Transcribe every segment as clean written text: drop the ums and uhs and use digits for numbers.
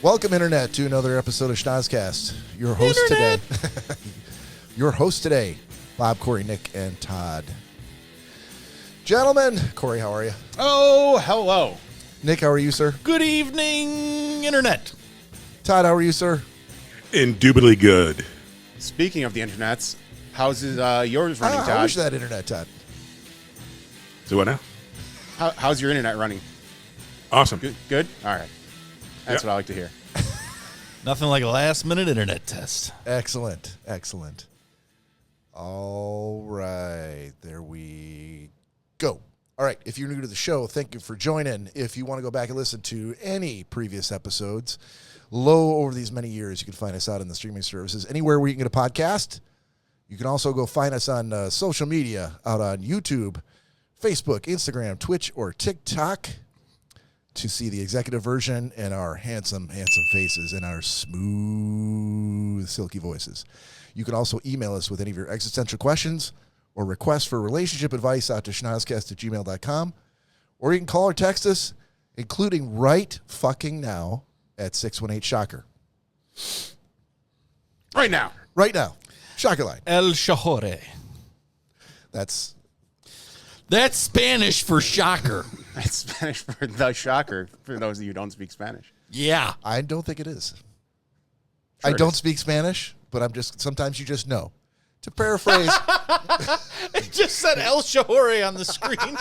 Welcome, Internet, to another episode of Schnozzcast. Your host today. Your host today, Bob, Cory, Nick, and Todd. Gentlemen, Cory, how are you? Oh, hello. Nick, how are you, sir? Good evening, Internet. Todd, how are you, sir? Indubitably good. Speaking of the internets, how's yours running, Todd? How's that Internet, Todd? So what now? How's your internet running? Awesome. Good? All right. That's what I like to hear. Nothing like a last-minute internet test. Excellent. Excellent. All right. There we go. All right. If you're new to the show, thank you for joining. If you want to go back and listen to any previous episodes, over these many years, you can find us out in the streaming services. Anywhere where you can get a podcast. You can also go find us on social media, out on YouTube, Facebook, Instagram, Twitch, or TikTok, to see the executive version and our handsome, handsome faces and our smooth, silky voices. You can also email us with any of your existential questions or requests for relationship advice out to schnozzcast@gmail.com. Or you can call or text us, including right fucking now, at 618-SHOCKER. Right now. Right now. Shocker line. El Shahore. That's Spanish for shocker. That's Spanish for the shocker, for those of you who don't speak Spanish. Yeah. I don't think it is. Sure I it don't is. speak Spanish, but sometimes you just know. To paraphrase, It just said El Shahore on the screen.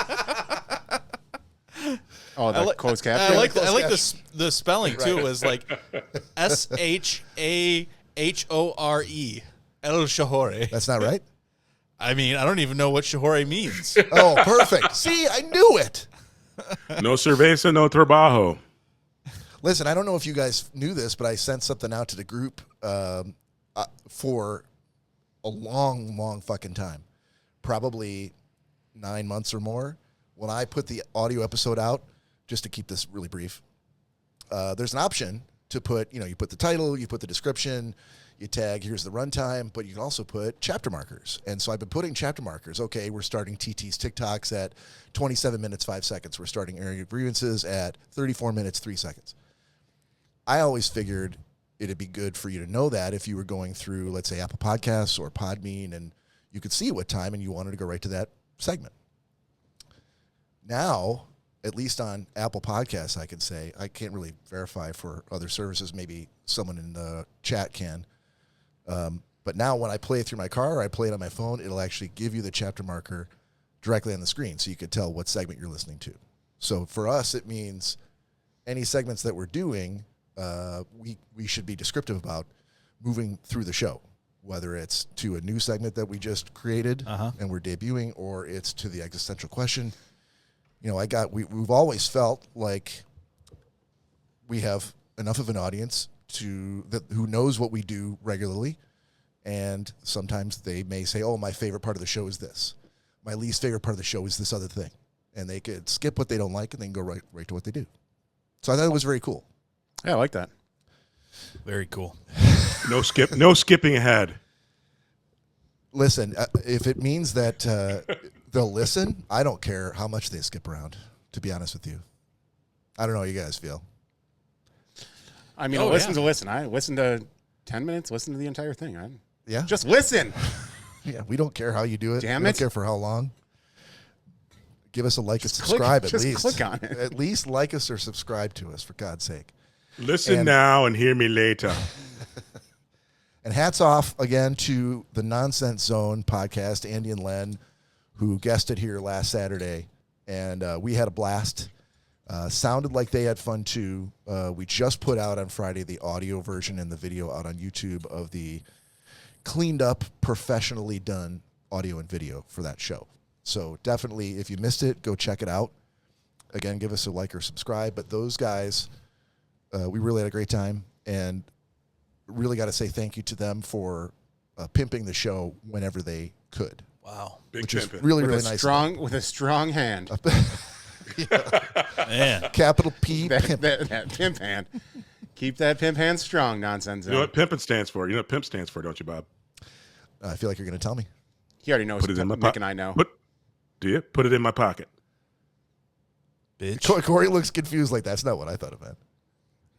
Oh, the closed caption? I like the spelling, too. It was like Shahore. El Shahore. that's not right. I mean, I don't even know what Shahore means. Oh, perfect. See, I knew it. No cerveza, no trabajo. Listen, I don't know if you guys knew this, but I sent something out to the group for a long, long fucking time, probably 9 months or more. When I put the audio episode out, just to keep this really brief, there's an option to put, you put the title, you put the description, you tag, here's the runtime, but you can also put chapter markers. And so I've been putting chapter markers. Okay, we're starting TT's TikToks at 27 minutes, 5 seconds. We're starting Area Grievances at 34 minutes, 3 seconds. I always figured it'd be good for you to know that if you were going through, let's say, Apple Podcasts or Podbean, and you could see what time and you wanted to go right to that segment. Now, at least on Apple Podcasts, I can say, I can't really verify for other services. Maybe someone in the chat can. But now when I play it through my car or I play it on my phone, it'll actually give you the chapter marker directly on the screen so you can tell what segment you're listening to. So for us, it means any segments that we're doing, we should be descriptive about moving through the show, whether it's to a new segment that we just created and we're debuting, or it's to the existential question. We've always felt like we have enough of an audience who knows what we do regularly, and sometimes they may say, "Oh, my favorite part of the show is this. My least favorite part of the show is this other thing," and they could skip what they don't like and then go right to what they do. So I thought it was very cool. Yeah, I like that. Very cool. No skipping ahead. Listen, if it means that they'll listen, I don't care how much they skip around, to be honest with you. I don't know how you guys feel. I mean, listen to listen. I listen to 10 minutes, listen to the entire thing. Yeah? Just listen. Yeah, we don't care how you do it. Damn we it. don't care for how long. Give us a like and Just subscribe click- at just least. click on it. At least like us or subscribe to us, for God's sake. Listen now and hear me later. And hats off again to the Nonsense Zone podcast, Andy and Len, who guested here last Saturday. And we had a blast. Sounded like they had fun too. We just put out on Friday the audio version and the video out on YouTube of the cleaned up, professionally done audio and video for that show. So definitely, if you missed it, go check it out. Again, give us a like or subscribe. But those guys, we really had a great time, and really got to say thank you to them for pimping the show whenever they could. Wow. Big Which is pimpin'. really, With really a nice. with a strong hand. Man. Capital P. Pimp. that pimp hand. Keep that pimp hand strong, Nonsense. You know what pimpin' stands for? You know what pimp stands for, don't you, Bob? I feel like you're going to tell me. He already knows. Put it in my Nick pocket. and I know. Do you? Put it in my pocket. Bitch. Cory looks confused like that's not what I thought it meant.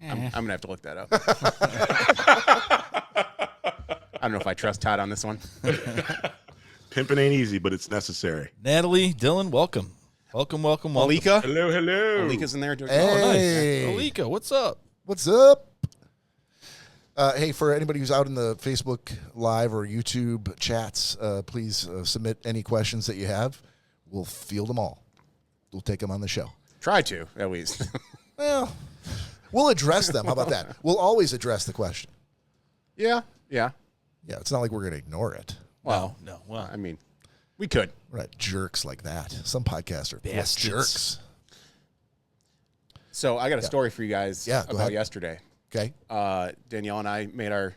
I'm gonna have to look that up. I don't know if I trust Todd on this one. Pimping ain't easy, but it's necessary. Natalie, Dylan, welcome. Welcome. Alika? Hello. Alika's in there. Hey. Oh, nice. Alika, what's up? What's up? Hey, for anybody who's out in the Facebook Live or YouTube chats, please submit any questions that you have. We'll field them all. We'll take them on the show. Try to, at least. Well, we'll address them. How about that? We'll always address the question. Yeah. Yeah, it's not like we're going to ignore it. Well, No. Well, I mean, we could. We're not jerks like that. Some podcasts are Bastards. jerks. So I got a story for you guys Yeah, go about ahead. yesterday. Okay. Danielle and I made our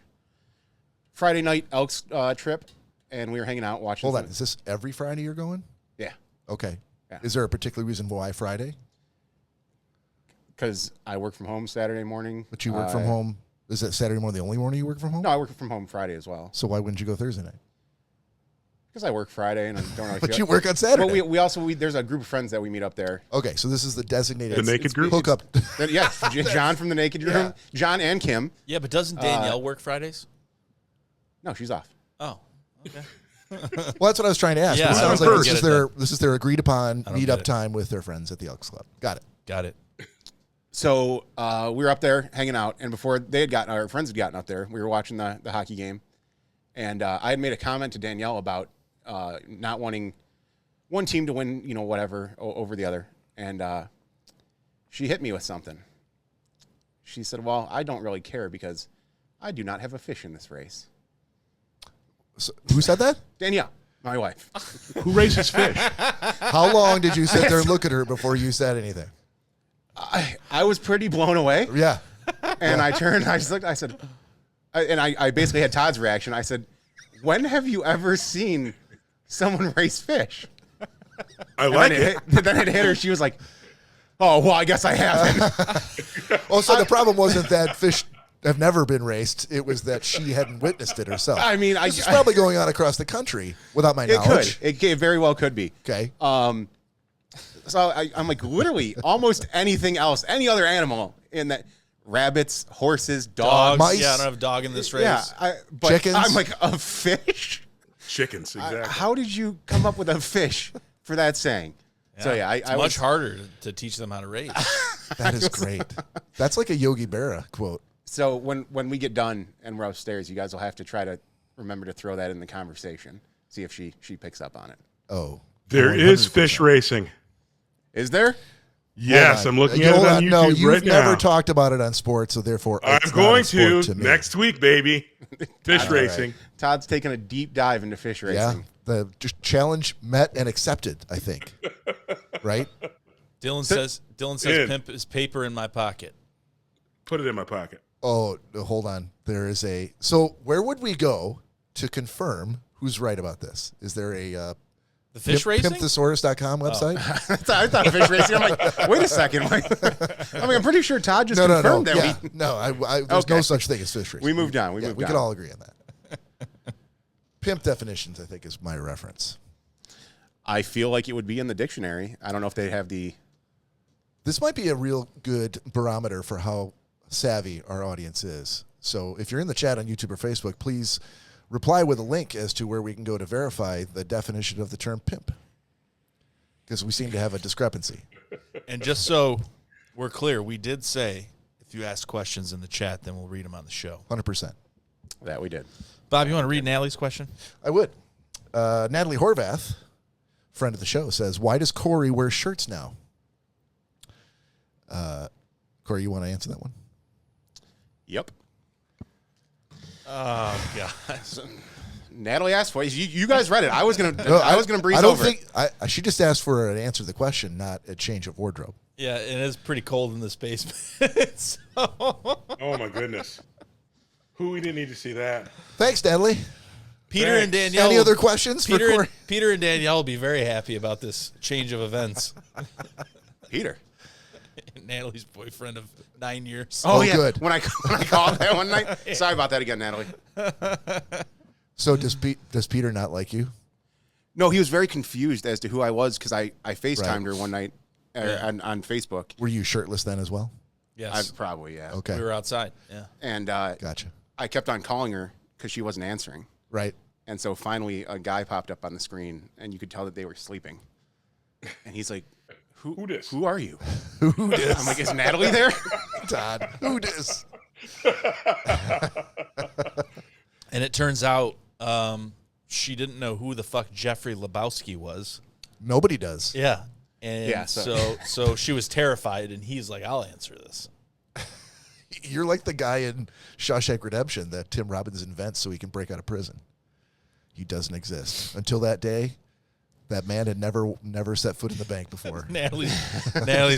Friday night Elks trip, and we were hanging out watching. Hold on. Is this every Friday you're going? Yeah. Okay. Yeah. Is there a particular reason why Friday? Because I work from home Saturday morning. But you work from home. Is that Saturday morning the only morning you work from home? No, I work from home Friday as well. So why wouldn't you go Thursday night? Because I work Friday and I don't really But feel you work on Saturday. Well, we also there's a group of friends that we meet up there. Okay, so this is the designated The naked group? hookup. Yes, John from the Naked Room. Yeah. John and Kim. yeah, but doesn't Danielle work Fridays? No, she's off. Oh, okay. Well, that's what I was trying to ask. Yeah, It I sounds don't like get this is their agreed upon don't meet get up it. time with their friends at the Elks Club. Got it. Got it. So we were up there hanging out, and before our friends had gotten up there, we were watching the hockey game, and I had made a comment to Danielle about not wanting one team to win, whatever over the other, and she hit me with something. She said, "Well, I don't really care because I do not have a fish in this race." So, who said that? Danielle, my wife. Who raises fish? How long did you sit there and look at her before you said anything? I was pretty blown away. Yeah. And I turned, I just looked, I said, I basically had Todd's reaction. I said, "When have you ever seen someone raise fish?" I like And it. then it hit her. She was like, "Oh, well, I guess I haven't." Oh, so the problem wasn't that fish have never been raced. It was that she hadn't witnessed it herself. I mean, this is probably going on across the country without my it knowledge. could. It very well could be. Okay. So I'm like, literally, almost anything else, any other animal in that, rabbits, horses, dogs. Mice. Yeah, I don't have a dog in this race. Yeah, but Chickens. I'm like, a fish? Chickens, exactly. How did you come up with a fish for that saying? So yeah, it's much harder to teach them how to race. That is great. That's like a Yogi Berra quote. So when we get done and we're upstairs, you guys will have to try to remember to throw that in the conversation. See if she picks up on it. Oh. There is fish racing. Is there? Yes, I'm looking at it on YouTube No, you've right never now. talked about it on sports, so therefore I'm it's not going a sport to me. next week, baby. Fish racing. Todd's taking a deep dive into fish Yeah, racing. the just challenge met and accepted, I think. Right? Dylan says Dude. pimp is paper in my pocket. Put it in my pocket. Oh, hold on. There is a. So where would we go to confirm who's right about this? Is there a The fish racing? pimpthesaurus.com website? I thought fish racing. I'm like, wait a second. I'm pretty sure Todd just confirmed that. Yeah. There's no such thing as fish racing. We moved on. We can all agree on that. Pimp definitions, I think, is my reference. I feel like it would be in the dictionary. I don't know if they have the. This might be a real good barometer for how savvy our audience is. So if you're in the chat on YouTube or Facebook, please reply with a link as to where we can go to verify the definition of the term pimp. Because we seem to have a discrepancy. And just so we're clear, we did say if you ask questions in the chat, then we'll read them on the show. 100%. That we did. Bob, you want to read Natalie's question? I would. Natalie Horvath, friend of the show, says, why does Cory wear shirts now? Cory, you want to answer that one? Yep. Oh, God. Natalie asked for it. You guys read it. I was gonna breeze over it. She just asked for an answer to the question, not a change of wardrobe. Yeah, it is pretty cold in this basement. So- Oh, my goodness. Who we didn't need to see that? Thanks, Natalie. Peter and Danielle. Any other questions for Cory? Peter and Danielle will be very happy about this change of events. Peter. Natalie's boyfriend of 9 years. Oh, yeah. good. When I called that one night. Sorry about that again, Natalie. So does Peter not like you? No, he was very confused as to who I was because I FaceTimed Right. her one night on Facebook. Were you shirtless then as well? Yes. Probably, yeah. Okay. We were outside. Yeah. And Gotcha. I kept on calling her because she wasn't answering. Right. And so finally, a guy popped up on the screen, and you could tell that they were sleeping. And he's like, Who dis? Who are you? Who dis? I'm like, is Natalie there? Todd. Who dis? And it turns out she didn't know who the fuck Jeffrey Lebowski was. Nobody does. Yeah. And Yeah, so she was terrified, and he's like, I'll answer this. You're like the guy in Shawshank Redemption that Tim Robbins invents so he can break out of prison. He doesn't exist. Until that day, that man had never set foot in the bank before. Natalie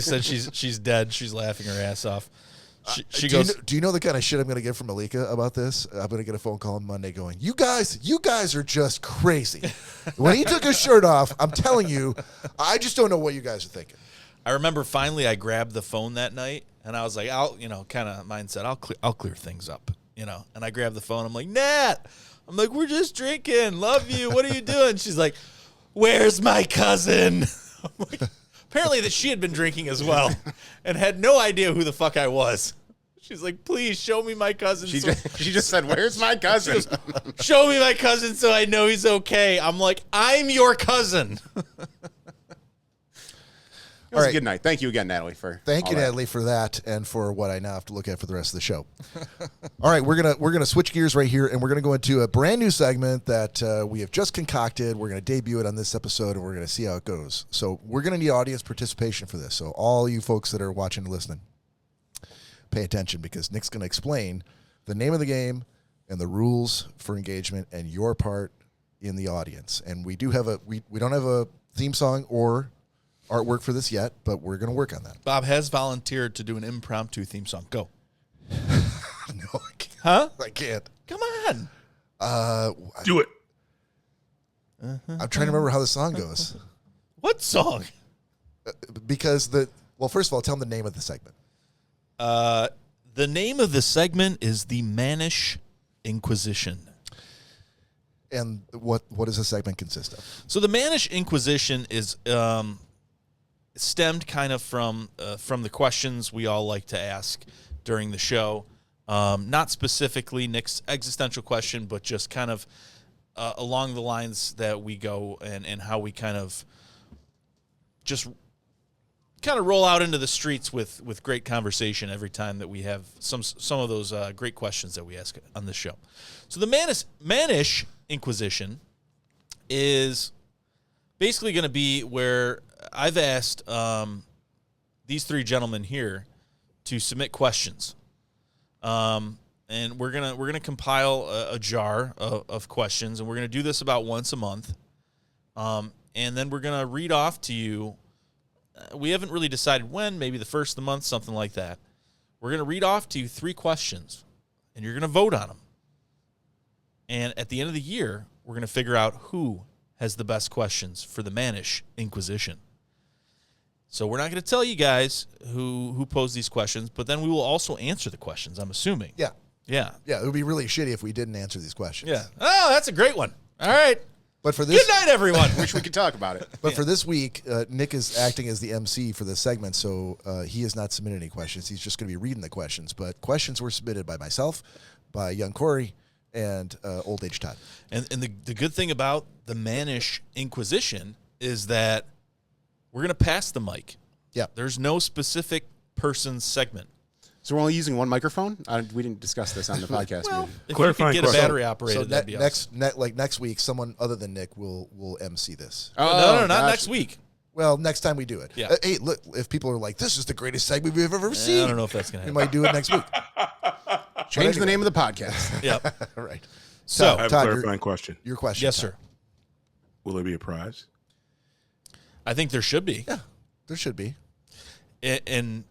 said she's dead. She's laughing her ass off. She do goes, do you know the kind of shit I'm going to get from Malika about this? I'm going to get a phone call on Monday going, you guys are just crazy. When he took his shirt off, I'm telling you, I just don't know what you guys are thinking. I remember finally I grabbed the phone that night, and I was like, kind of mindset, I'll clear things up, And I grabbed the phone. I'm like, Nat. I'm like, we're just drinking. Love you. What are you doing? She's like, where's my cousin? I'm like, apparently that she had been drinking as well and had no idea who the fuck I was. She's like, please show me my cousin. She just said, where's my cousin? Show me my cousin so I know he's okay. I'm like, I'm your cousin. It was a good night. Thank you again, Natalie, for Thank all you, that. Natalie, for that and for what I now have to look at for the rest of the show. All right, we're gonna switch gears right here, and we're gonna go into a brand new segment that we have just concocted. We're gonna debut it on this episode, and we're gonna see how it goes. So we're gonna need audience participation for this. So all you folks that are watching and listening, pay attention because Nick's gonna explain the name of the game and the rules for engagement and your part in the audience. And we do have we don't have a theme song or artwork for this yet, but we're going to work on that. Bob has volunteered to do an impromptu theme song. Go. No, I can't. Huh? I can't. Come on. Do it. I'm trying to remember how the song goes. What song? Because first of all, tell them the name of the segment. The name of the segment is the Mannish Inquisition. And what does the segment consist of? So the Mannish Inquisition is stemmed kind of from the questions we all like to ask during the show. Not specifically Nick's existential question, but just kind of along the lines that we go and how we kind of just kind of roll out into the streets with great conversation every time that we have some of those great questions that we ask on this show. So the Mannish Inquisition is basically going to be where I've asked these three gentlemen here to submit questions, and we're gonna compile a jar of questions, and we're gonna do this about once a month, and then we're gonna read off to you. We haven't really decided when, maybe the first of the month, something like that. We're gonna read off to you 3 questions, and you're gonna vote on them. And at the end of the year, we're gonna figure out who has the best questions for the Mannish Inquisition. So we're not going to tell you guys who posed these questions, but then we will also answer the questions, I'm assuming. Yeah. Yeah. Yeah, it would be really shitty if we didn't answer these questions. Yeah. Oh, that's a great one. All right. But for this, Good night, everyone. Wish we could talk about it. But for this week, Nick is acting as the MC for this segment, so he has not submitted any questions. He's just going to be reading the questions. But questions were submitted by myself, by young Cory, and old age Todd. And the good thing about the Mannish Inquisition is that we're going to pass the mic. Yeah. There's no specific person's segment. So we're only using one microphone? We didn't discuss this on the podcast. Well, meeting. if Clarifying you could get a question. battery operated, So that'd be awesome. next week, someone other than Nick will MC this. No, not gotcha. next week. Well, next time we do it. Yeah. Hey, look, if people are like, this is the greatest segment we've ever I seen, don't know if that's going to we happen. might do it next week. Change the name of the podcast. Yep. All right. So, I have Todd, a clarifying question. Your question. yes, Todd. sir. Will there be a prize? I think there should be. Yeah, there should be. And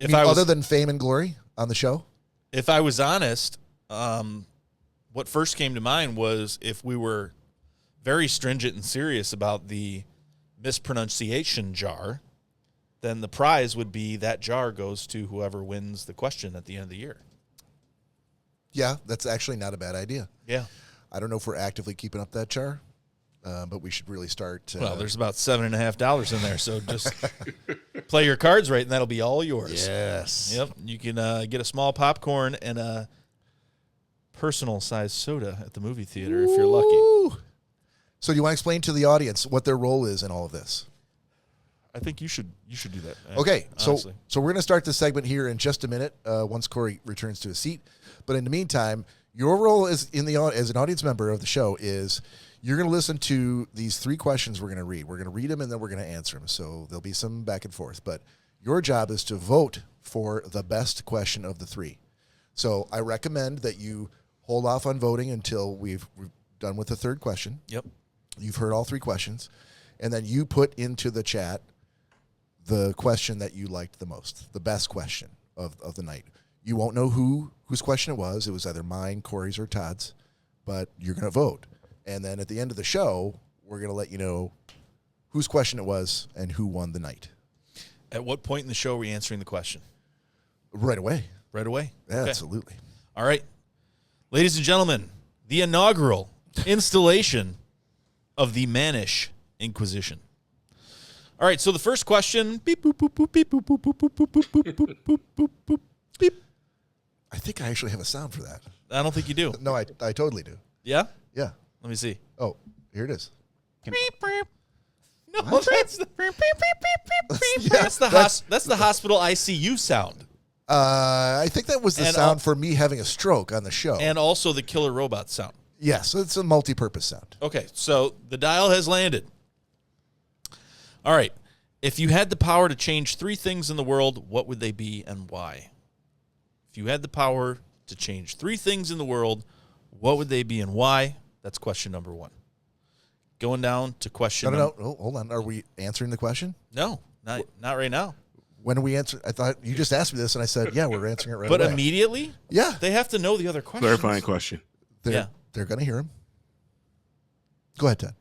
I if mean, I was other than fame and glory on the show? if I was honest, what first came to mind was if we were very stringent and serious about the mispronunciation jar, then the prize would be that jar goes to whoever wins the question at the end of the year. Yeah, that's actually not a bad idea. Yeah. I don't know if we're actively keeping up that jar. but we should really start. Well, there's about $7.50 in there, so just play your cards right, and that'll be all yours. Yes. Yep. You can get a small popcorn and a personal-sized soda at the movie theater if you're lucky. So do you want to explain to the audience what their role is in all of this? I think you should do that. Okay, honestly. so we're going to start this segment here in just a minute once Cory returns to his seat. But in the meantime, your role as an audience member of the show is you're going to listen to these 3 questions we're going to read. We're going to read them, and then we're going to answer them. So there'll be some back and forth. But your job is to vote for the best question of the 3. So I recommend that you hold off on voting until we're done with the 3rd question. Yep. You've heard all 3 questions. And then you put into the chat the question that you liked the most, the best question of the night. You won't know whose question it was. It was either mine, Cory's, or Todd's, but you're going to vote. And then at the end of the show, we're going to let you know whose question it was and who won the night. At what point in the show are we answering the question? Right away. Right away? Yeah, Okay. absolutely. All right. Ladies and gentlemen, the inaugural installation of the Mannish Inquisition. All right, so the first question, beep, boop, boop, boop, beep, boop, boop, boop, boop, boop, boop, boop, boop, boop, boop, boop, beep. I think I actually have a sound for that. I don't think you do. No, I totally do. Yeah? Yeah. Let me see. Oh, here it is. No, that's the that's the hospital ICU sound. I think that was the And sound for me having a stroke on the show. And also the killer robot sound. yes, it's a multi-purpose sound. Okay, so the dial has landed. All right. If you had the power to change 3 things in the world, what would they be and why? If you had the power to change 3 things in the world, what would they be and why? That's question number 1. Going down to question No. Oh, hold on. Are we answering the question? No, not right now. When are we answer? I thought you just asked me this, and I said, yeah, we're answering it right But away. immediately, Yeah. they have to know the other questions. Clarifying question. They're going to hear him. Go ahead, Ted.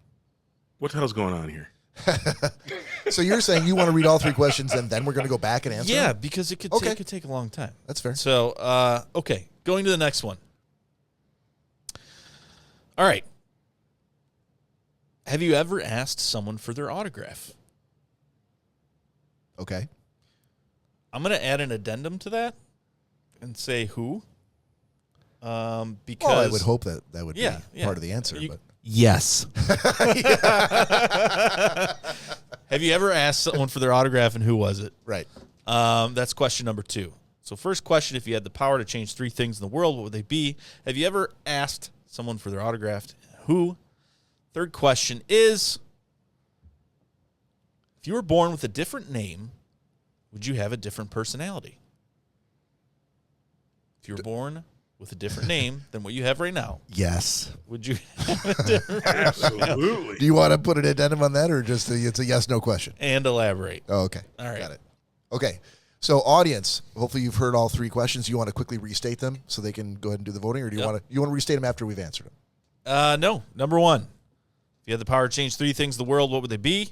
What the hell's going on here? So you're saying you want to read all 3 questions, and then we're going to go back and answer Yeah, them? because it could Okay. take a long time. That's fair. So, okay, going to the next one. All right. Have you ever asked someone for their autograph? Okay. I'm going to add an addendum to that and say who. Because Well, I would hope that would Yeah, be yeah. part of the answer. You- But Yes. Have you ever asked someone for their autograph and who was it? right. That's question number 2. So first question, if you had the power to change 3 things in the world, what would they be? Have you ever asked someone for their autograph? Who? Third question is, if you were born with a different name, would you have a different personality? If you were born with a different name than what you have right now, Yes. would you have a different Absolutely. Do you want to put an addendum on that, or just it's a yes/no question? and elaborate? Oh, okay. All right. Got it. Okay. So, audience, hopefully you've heard all 3 questions. You want to quickly restate them so they can go ahead and do the voting, or do you Yep. want to restate them after we've answered them? No. Number 1, if you had the power to change 3 things in the world, what would they be?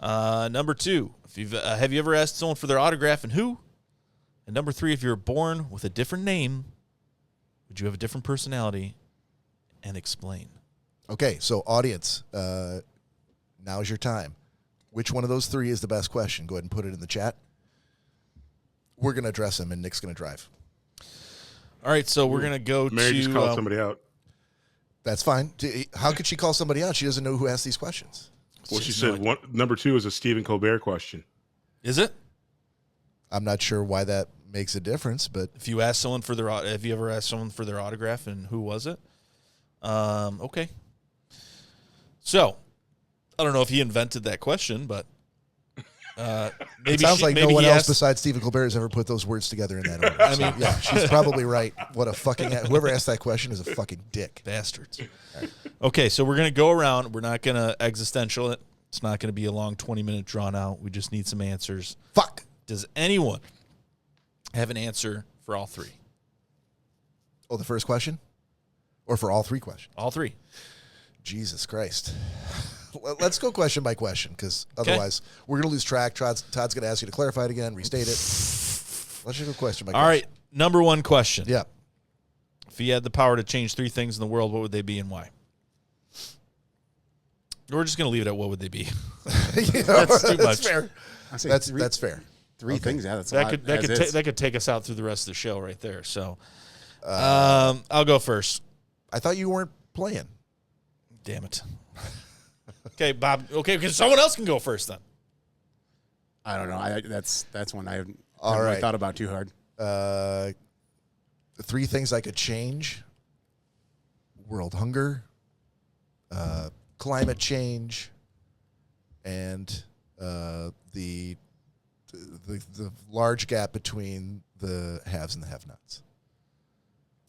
Number 2, if you've have you ever asked someone for their autograph and who? And number 3, if you were born with a different name, would you have a different personality? And explain. Okay. So, audience, now's your time. Which one of those 3 is the best question? Go ahead and put it in the chat. We're going to address them, and Nick's going to drive. All right, so we're gonna go Mary to just called somebody out. That's fine. How could she call somebody out? She doesn't know who asked these questions. Well, she said number 2 is a Stephen Colbert question. Is it? I'm not sure why that makes a difference, but If you asked someone for their, have you ever asked someone for their autograph and who was it? Okay. So, I don't know if he invented that question, but maybe it sounds like no maybe one he else asked- besides Stephen Colbert has ever put those words together in that order. I mean, yeah, she's probably right. What a fucking whoever asked that question is a fucking dick. bastards. Okay, so we're gonna go around. We're not gonna existential it. It's not gonna be a long 20-minute drawn out. We just need some answers. Fuck. Does anyone have an answer for all 3? Oh, the first question, or for all 3 questions? All 3. Jesus Christ. Let's go question by question, because otherwise we're going to lose track. Todd's going to ask you to clarify it again, restate it. Let's just go question by question. All right, number 1 question. Yeah. If you had the power to change 3 things in the world, what would they be and why? We're just going to leave it at what would they be? That's too much. fair. That's fair. Three things. Yeah, that's a That lot, could as is. that could take us out through the rest of the show right there. So, I'll go first. I thought you weren't playing. Damn it. Okay, Bob. Okay, because someone else can go first then. I don't know. That's one I haven't All really right. thought about too hard. 3 things I could change: world hunger, climate change, and the large gap between the haves and the have-nots.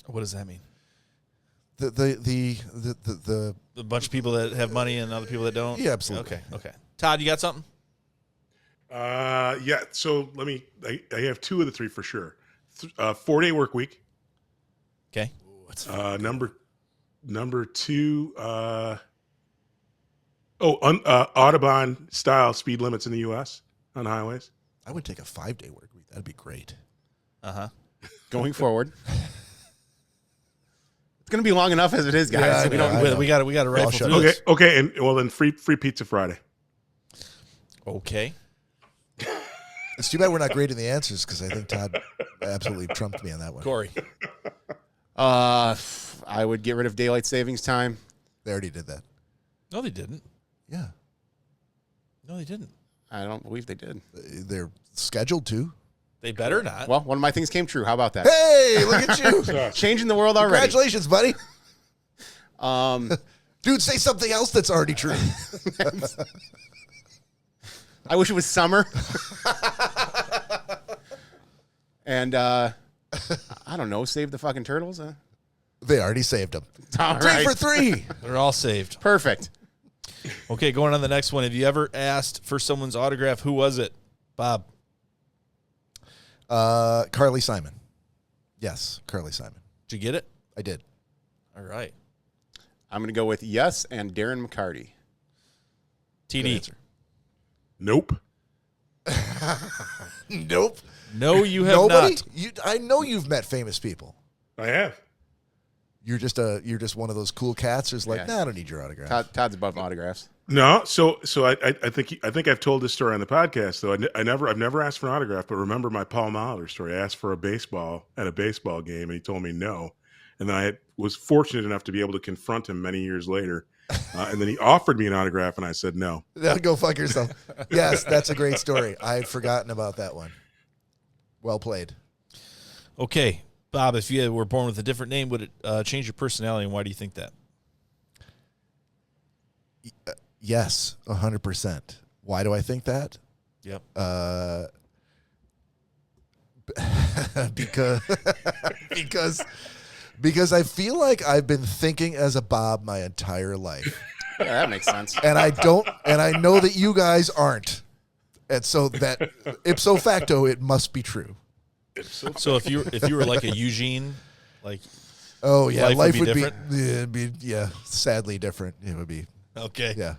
What does that mean? The A bunch of people that have money and other people that don't? Yeah, absolutely. Okay. Todd, you got something? Yeah. So I have 2 of the 3 for sure. 4-day work week. Okay. Number 2. Audubon style speed limits in the U.S. on highways. I would take a 5-day work week. That'd be great. Going forward. It's going to be long enough as it is, guys. Yeah, I know. We got to rifle shut through up. this. Okay, and well then free pizza Friday. Okay. It's too bad we're not grading the answers because I think Todd absolutely trumped me on that one. Corey. I would get rid of daylight savings time. They already did that. No, they didn't. Yeah. No, they didn't. I don't believe they did. They're scheduled to. They better not. Well, one of my things came true. How about that? Hey, look at you. Changing the world already. Congratulations, buddy. Um, Dude, say something else that's already true. I wish it was summer. And I don't know, save the fucking turtles. They already saved them. All 3 right. for 3. They're all saved. Perfect. Okay, going on the next one. Have you ever asked for someone's autograph? Who was it? Bob. Carly Simon. Yes, Carly Simon. Did you get it? I did. All right. I'm going to go with yes and Darren McCarty. Good TD. answer. Nope. Nope. No, you have Nobody? not. I know you've met famous people. I have. You're just one of those cool cats who's like, Yeah. nah, I don't need your autograph. Todd's above autographs. No, so I think I've told this story on the podcast though. I've never asked for an autograph, but remember my Paul Molitor story. I asked for a baseball at a baseball game, and he told me no. And then I was fortunate enough to be able to confront him many years later, and then he offered me an autograph, and I said no. Now go fuck yourself. Yes, that's a great story. I'd forgotten about that one. Well played. Okay. Bob, if you were born with a different name, would it change your personality, and why do you think that? Yes, 100%. Why do I think that? Yep. Because I feel like I've been thinking as a Bob my entire life. Yeah, that makes sense. And I know that you guys aren't. And so that ipso facto it must be true. So if you were like a Eugene, like Oh yeah, Life would be yeah, different? it'd be sadly different. It would be. okay. Yeah.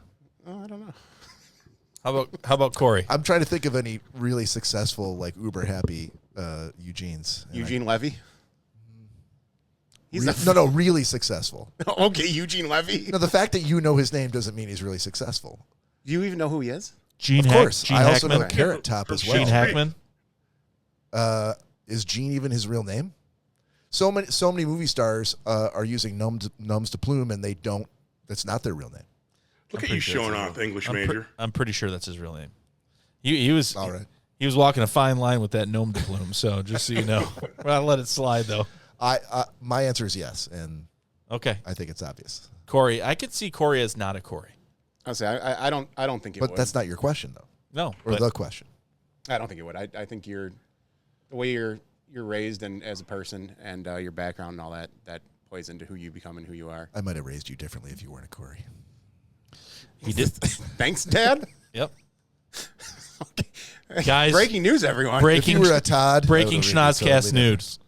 Oh, I don't know. How about Corey? I'm trying to think of any really successful, like uber happy Eugenes. And Eugene Levy? He's really successful. Okay, Eugene Levy. No, the fact that you know his name doesn't mean he's really successful. Do you even know who he is? Gene Of course. Gene I also know Hackman? Carrot Top as well. Gene Hackman? Is Gene even his real name? So many movie stars are using numbs to plume, and they don't. That's not their real name. Look at you showing off, English major. I'm pretty sure that's his real name. He was All right. He was walking a fine line with that gnome de plume. So just so you know, well, I'll let it slide though. My answer is yes, and Okay, I think it's obvious. Corey. I could see Corey as not a Corey. I'll say I don't think it But would. that's not your question, though, No, or but the question. I don't think it would. I think the way you're raised and as a person and your background and all that plays into who you become and who you are. I might have raised you differently if you weren't a Corey. he did. Thanks, Dad. Yep. Okay. Guys, Breaking news, everyone. If breaking you were a Todd, breaking I would've raised you Schnozzcast totally nudes.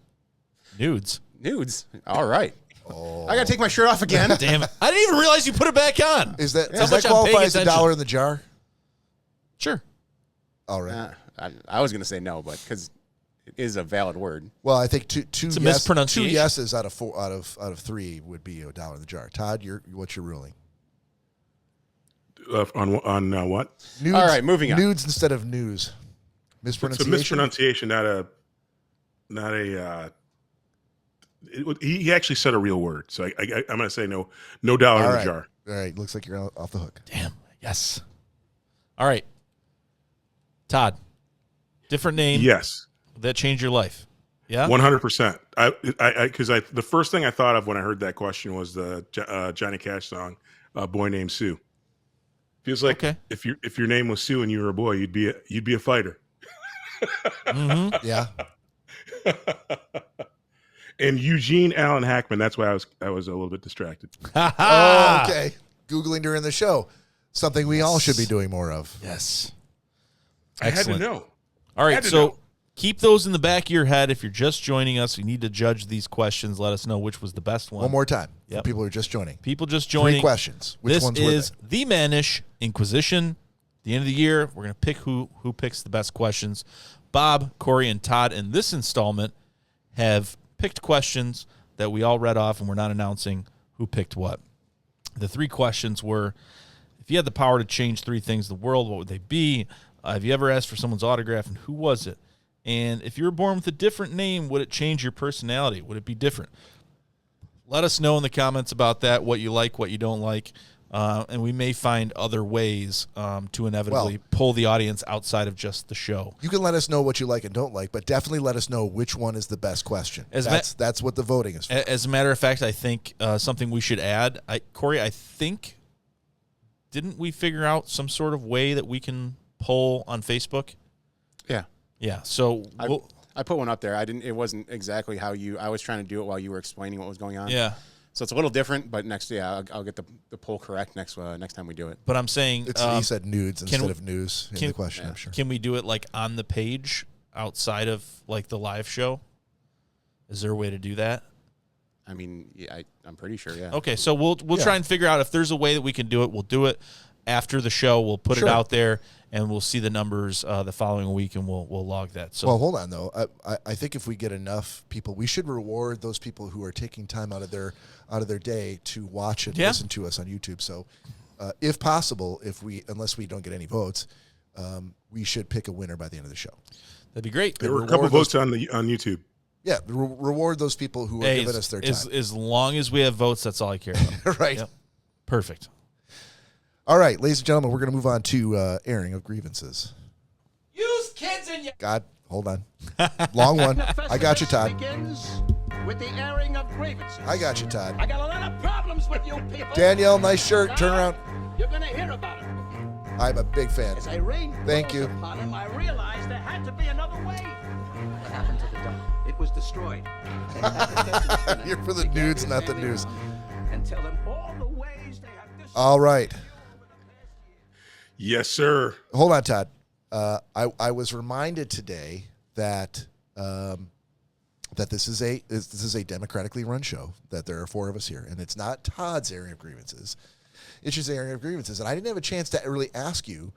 Nudes. Nudes. All right. Oh. I gotta take my shirt off again. Damn it! I didn't even realize you put it back on. Is that How does much that I'm paying qualify as attention. $1 in the jar? Sure. All right. I was gonna say no, but because it is a valid word. Well, I think two a mispronunciation. 2 yeses out of 3 would be $1 in the jar. Todd, what's your ruling? on what? Nudes, All right, moving on. Nudes instead of news. It's a Mispronunciation. mispronunciation, not a. He actually said a real word, so I'm going to say no dollar All in right. the jar. All right. Looks like you're off the hook. Damn. Yes. All right. Todd, different name. Yes, That changed your life. Yeah. 100%. Because the first thing I thought of when I heard that question was the Johnny Cash song, "Boy Named Sue." Feels like Okay. if your name was Sue and you were a boy, you'd be a fighter. Mm-hmm. Yeah. And Eugene Allen Hackman. That's why I was a little bit distracted. Oh, okay. Googling during the show. Something we all should be doing more of. Yes. I had Excellent. to know. All right, Had to so know. keep those in the back of your head. If you're just joining us, you need to judge these questions. Let us know which was the best one. One more time Yep. for people who are just joining. People just 3 joining. questions. Which This ones is were the Mannish Inquisition. The end of the year, we're going to pick who picks the best questions. Bob, Cory, and Todd in this installment have picked questions that we all read off, and we're not announcing who picked what. The 3 questions were, if you had the power to change 3 things in the world, what would they be? Have you ever asked for someone's autograph, and who was it? And if you were born with a different name, would it change your personality? Would it be different? Let us know in the comments about that, what you like, what you don't like. And we may find other ways to inevitably pull the audience outside of just the show. You can let us know what you like and don't like, but definitely let us know which one is the best question. That's what the voting is for. As a matter of fact, I think something we should add, Cory, I think, didn't we figure out some sort of way that we can poll on Facebook? Yeah. Yeah. So I put one up there. It wasn't exactly how I was trying to do it while you were explaining what was going on. yeah. So it's a little different, but I'll get the poll correct next time we do it. But I'm saying He said nudes instead of news in the question, I'm sure. Can we do it like on the page outside of like the live show? Is there a way to do that? I mean, yeah, I'm pretty sure. Yeah. Okay, so we'll try and figure out if there's a way that we can do it. We'll do it after the show. We'll put it out there, and we'll see the numbers the following week, and we'll log that. So, well, hold on though. I think if we get enough people, we should reward those people who are taking time out of their day to watch and listen to us on YouTube. So, if possible, unless we don't get any votes, we should pick a winner by the end of the show. that'd be great. There were a couple votes on YouTube. Yeah, reward those people who are giving us their time. As long as we have votes, that's all I care about. Right. Yep. Perfect. All right, ladies and gentlemen, we're going to move on to airing of grievances. Use kids in your... God, hold on. Long one. I got you, Todd. Begins with the airing of grievances. I got you, Todd. I got a lot of problems with you people. Danielle, nice shirt. Turn around. You're going to hear about it. I'm a big fan. As I rained Thank bullets you. upon him, I realized there had to be another way. What happened to the dump? It was destroyed. You're for the nudes, not the news. And tell them all the ways they have destroyed. All right. Yes, sir. Hold on, Todd. I was reminded today that that this is a democratically run show, that there are 4 of us here, and it's not Todd's airing of grievances. It's just airing of grievances. And I didn't have a chance to really ask you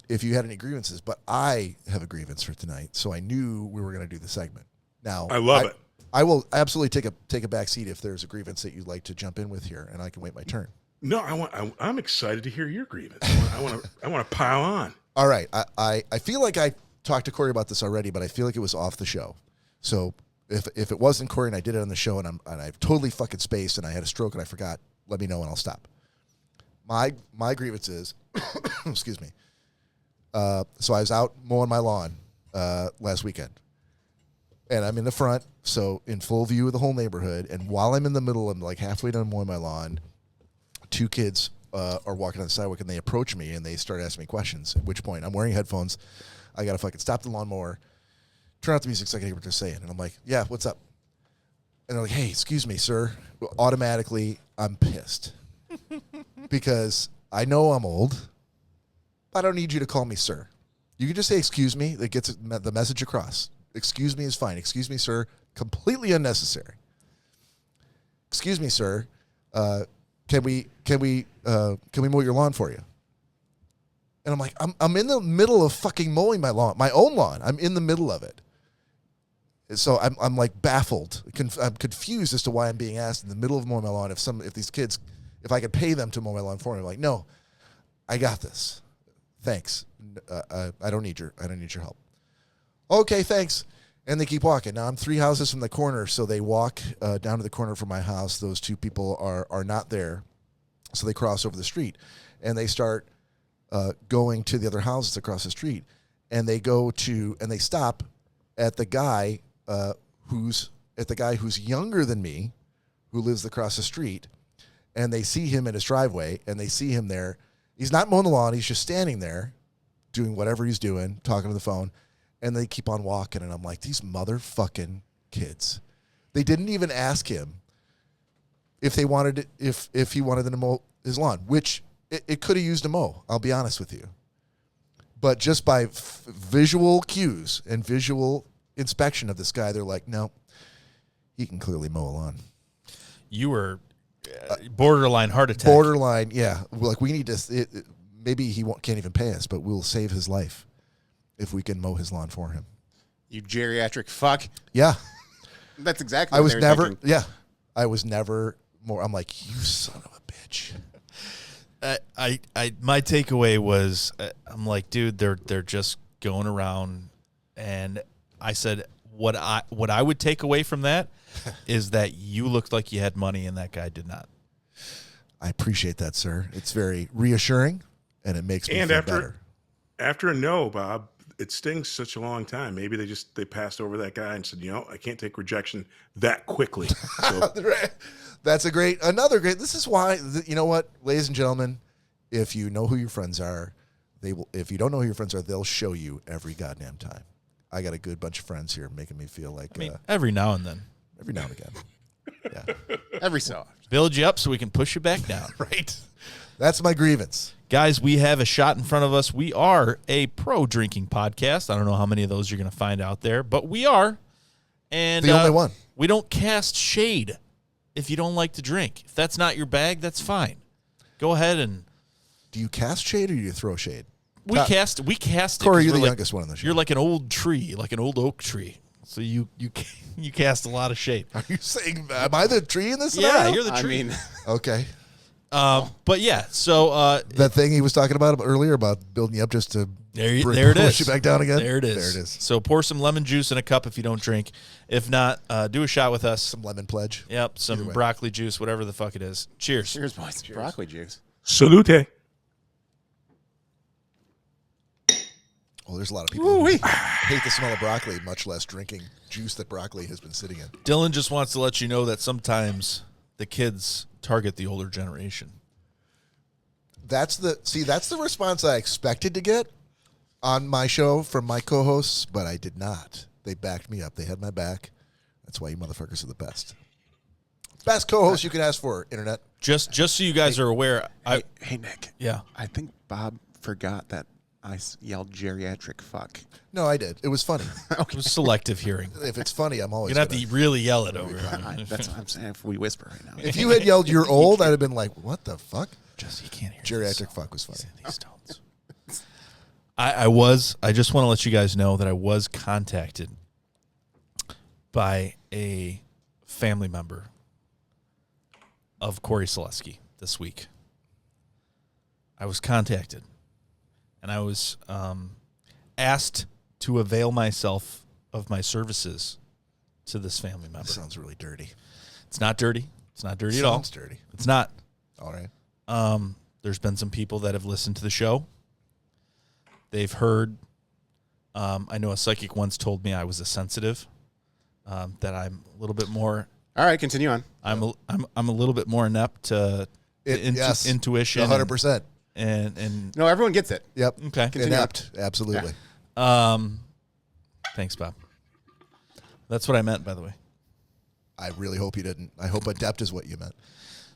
if you had any grievances, but I have a grievance for tonight, so I knew we were going to do the segment. Now, I love it. I will absolutely take a back seat if there's a grievance that you'd like to jump in with here, and I can wait my turn. No, I'm excited to hear your grievance. I want to pile on. All right. I feel like I talked to Cory about this already, but I feel like it was off the show. So if it wasn't Cory and I did it on the show and I've totally fucking spaced and I had a stroke and I forgot, let me know and I'll stop. My grievance is, excuse me. So I was out mowing my lawn last weekend. And I'm in the front, so in full view of the whole neighborhood. And while I'm in the middle, I'm like halfway done mowing my lawn. 2 kids are walking on the sidewalk, and they approach me, and they start asking me questions, at which point I'm wearing headphones. I got to fucking stop the lawnmower, turn off the music so I can hear what they're saying. And I'm like, yeah, what's up? And they're like, hey, excuse me, sir. Automatically, I'm pissed. Because I know I'm old, but I don't need you to call me sir. You can just say, excuse me. That gets the message across. Excuse me is fine. Excuse me, sir. Completely unnecessary. Excuse me, sir. Can we mow your lawn for you? And I'm like, I'm in the middle of fucking mowing my lawn, my own lawn. I'm in the middle of it. So I'm like baffled. I'm confused as to why I'm being asked in the middle of mowing my lawn if these kids, if I could pay them to mow my lawn for me. I'm like, no, I got this. Thanks. I don't need your help. Okay, thanks. And they keep walking. Now I'm 3 houses from the corner, so they walk down to the corner from my house. Those two people are not there, so they cross over the street, and they start going to the other houses across the street, and they stop at the guy who's younger than me, who lives across the street, and they see him in his driveway, and they see him there. He's not mowing the lawn. He's just standing there doing whatever he's doing, talking to the phone, and they keep on walking, and I'm like, these motherfucking kids. They didn't even ask him if he wanted them to mow his lawn, which it could have used a mow, I'll be honest with you. But just by visual cues and visual inspection of this guy, they're like, no, he can clearly mow a lawn. You were borderline heart attack. Borderline, yeah. Like, we need to, maybe he can't even pay us, but we'll save his life if we can mow his lawn for him. You geriatric fuck. Yeah. That's exactly I what was they were never, thinking. yeah. I was never more, I'm like, you son of a bitch. My takeaway was, I'm like, dude, they're just going around, and I said, what I would take away from that is that you looked like you had money and that guy did not. I appreciate that, sir. It's very reassuring, and it makes me feel better. After a no, Bob, it stings such a long time. Maybe they passed over that guy and said, I can't take rejection that quickly. So, That's another great. This is why, you know what, ladies and gentlemen, if you know who your friends are, they will. If you don't know who your friends are, they'll show you every goddamn time. I got a good bunch of friends here making me feel like, every now and then. Every now and again. Yeah. Every so often. Build you up so we can push you back down. Right. That's my grievance. Guys, we have a shot in front of us. We are a pro drinking podcast. I don't know how many of those you're going to find out there, but we are. And the only one. We don't cast shade if you don't like to drink. If that's not your bag, that's fine. Go ahead and... Do you cast shade or do you throw shade? We cast it. Corey, you're the youngest one on the show. You're like an old tree, like an old oak tree. So you cast a lot of shade. Are you saying, am I the tree in this Yeah, scenario? you're the tree. I mean, okay. But yeah, so that thing he was talking about earlier about building you up just to there it push is. you back down again. There it is. There it is. So pour some lemon juice in a cup if you don't drink. If not, do a shot with us. Some lemon pledge. Yep, some broccoli juice, whatever the fuck it is. Cheers. cheers, boys. Cheers. Broccoli juice. salute. Oh, there's a lot of people who hate the smell of broccoli, much less drinking juice that broccoli has been sitting in. Dylan just wants to let you know that sometimes the kids target the older generation. That's the response I expected to get on my show from my co-hosts, but I did not. They backed me up. They had my back. That's why you motherfuckers are the best. Best co-host you could ask for, internet. Just so you guys are aware. Hey, Nick. Yeah. I think Bob forgot that I yelled geriatric fuck. No, I did. It was funny. It was selective hearing. If it's funny, I'm always You're going to have to really yell it over. That's what I'm saying. If we whisper right now. If you had yelled "you're old," I'd have been like, "What the fuck?" Just you can't hear Geriatric fuck was funny. these tones. I just want to let you guys know that I was contacted by a family member of Cory Selesky this week. I was contacted, and I was asked to avail myself of my services to this family member. That sounds really dirty. It's not dirty. It's not dirty at all. Sounds dirty. It's not. All right. There's been some people that have listened to the show. They've heard. I know a psychic once told me I was a sensitive. That I'm a little bit more. All right, continue on. I'm a little bit more inept to Yes, intuition. 100%. And No, everyone gets it. Yep. okay. Inept. Absolutely. Thanks, Bob. That's what I meant, by the way. I really hope you didn't. I hope adept is what you meant.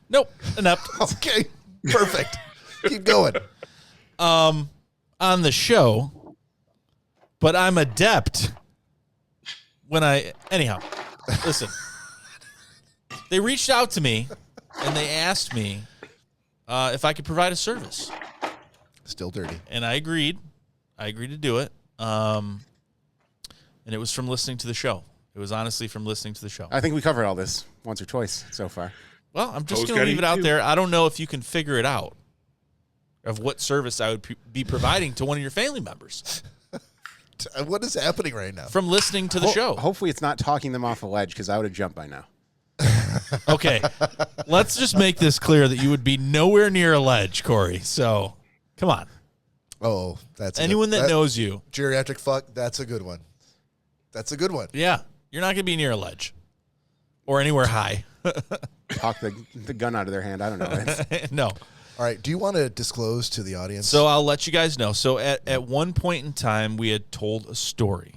Nope, inept. Okay. Perfect. Keep going. On the show, but I'm adept when anyhow, listen, they reached out to me and they asked me if I could provide a service. Still dirty. And I agreed. I agreed to do it. And it was from listening to the show. It was honestly from listening to the show. I think we covered all this once or twice so far. Well, I'm just Toad's going to gotta leave it eat out too. there. I don't know if you can figure it out. of what service I would be providing to one of your family members What is happening right now? from listening to the show. Hopefully it's not talking them off a ledge, because I would have jumped by now. Okay, let's just make this clear that you would be nowhere near a ledge, Corey. So, come on. Oh, that's Anyone that knows you. geriatric fuck. That's a good one. That's a good one. Yeah, you're not going to be near a ledge or anywhere high. Talk the gun out of their hand. I don't know. No. All right. Do you want to disclose to the audience? So I'll let you guys know. So at one point in time, we had told a story.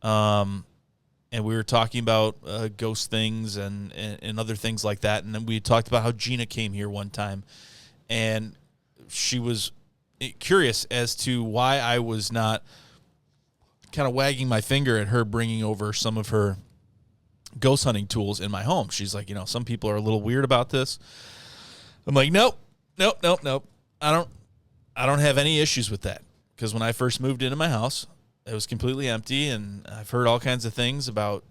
And we were talking about ghost things and other things like that. And then we talked about how Gina came here one time. And she was curious as to why I was not kind of wagging my finger at her bringing over some of her ghost hunting tools in my home. She's like, some people are a little weird about this. I'm like, nope. I don't have any issues with that. Because when I first moved into my house, it was completely empty, and I've heard all kinds of things about,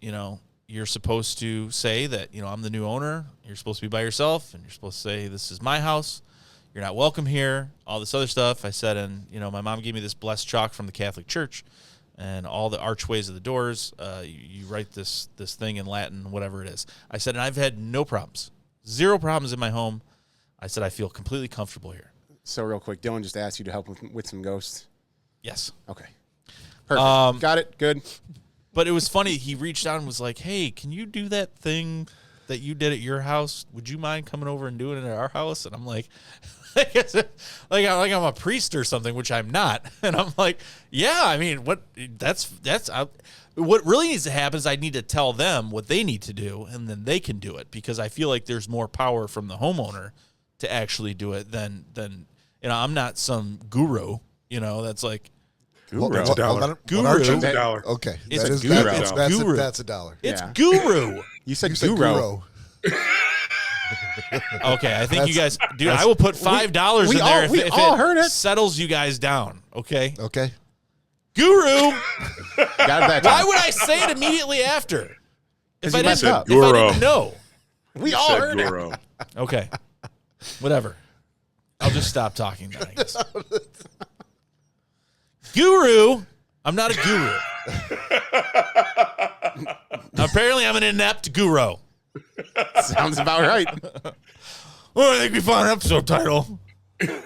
you're supposed to say that, I'm the new owner, you're supposed to be by yourself, and you're supposed to say, this is my house, you're not welcome here, all this other stuff. I said, and, my mom gave me this blessed chalk from the Catholic Church, and all the archways of the doors, you write this thing in Latin, whatever it is. I said, and I've had no problems, 0 problems in my home. I said, I feel completely comfortable here. So real quick, Dylan just asked you to help with some ghosts. Yes. Okay. Perfect. Got it. Good. But it was funny. He reached out and was like, hey, can you do that thing that you did at your house? Would you mind coming over and doing it at our house? And I'm like, like I'm a priest or something, which I'm not. And I'm like, yeah, I mean, what really needs to happen is I need to tell them what they need to do, and then they can do it, because I feel like there's more power from the homeowner to actually do it than I'm not some guru, that's like, Guru. That's a dollar. Guru. That's a dollar. Okay. It's That a is- guru. that- It's that's guru. that's a dollar. it's Yeah. guru. You said You said guru. Okay, I think you guys, That's- dude. I will put $5 we in there all- if we if all it heard it. settles you guys down. Okay, Okay. guru. Got it that Why time. would I say it immediately after? If I you didn't, messed up. if I didn't know. We all Said heard it. Guru. Okay, whatever. I'll just stop talking then, I guess. Guru. I'm not a guru. Apparently, I'm an inept guru. Sounds about right. Well, I think we found an episode title. The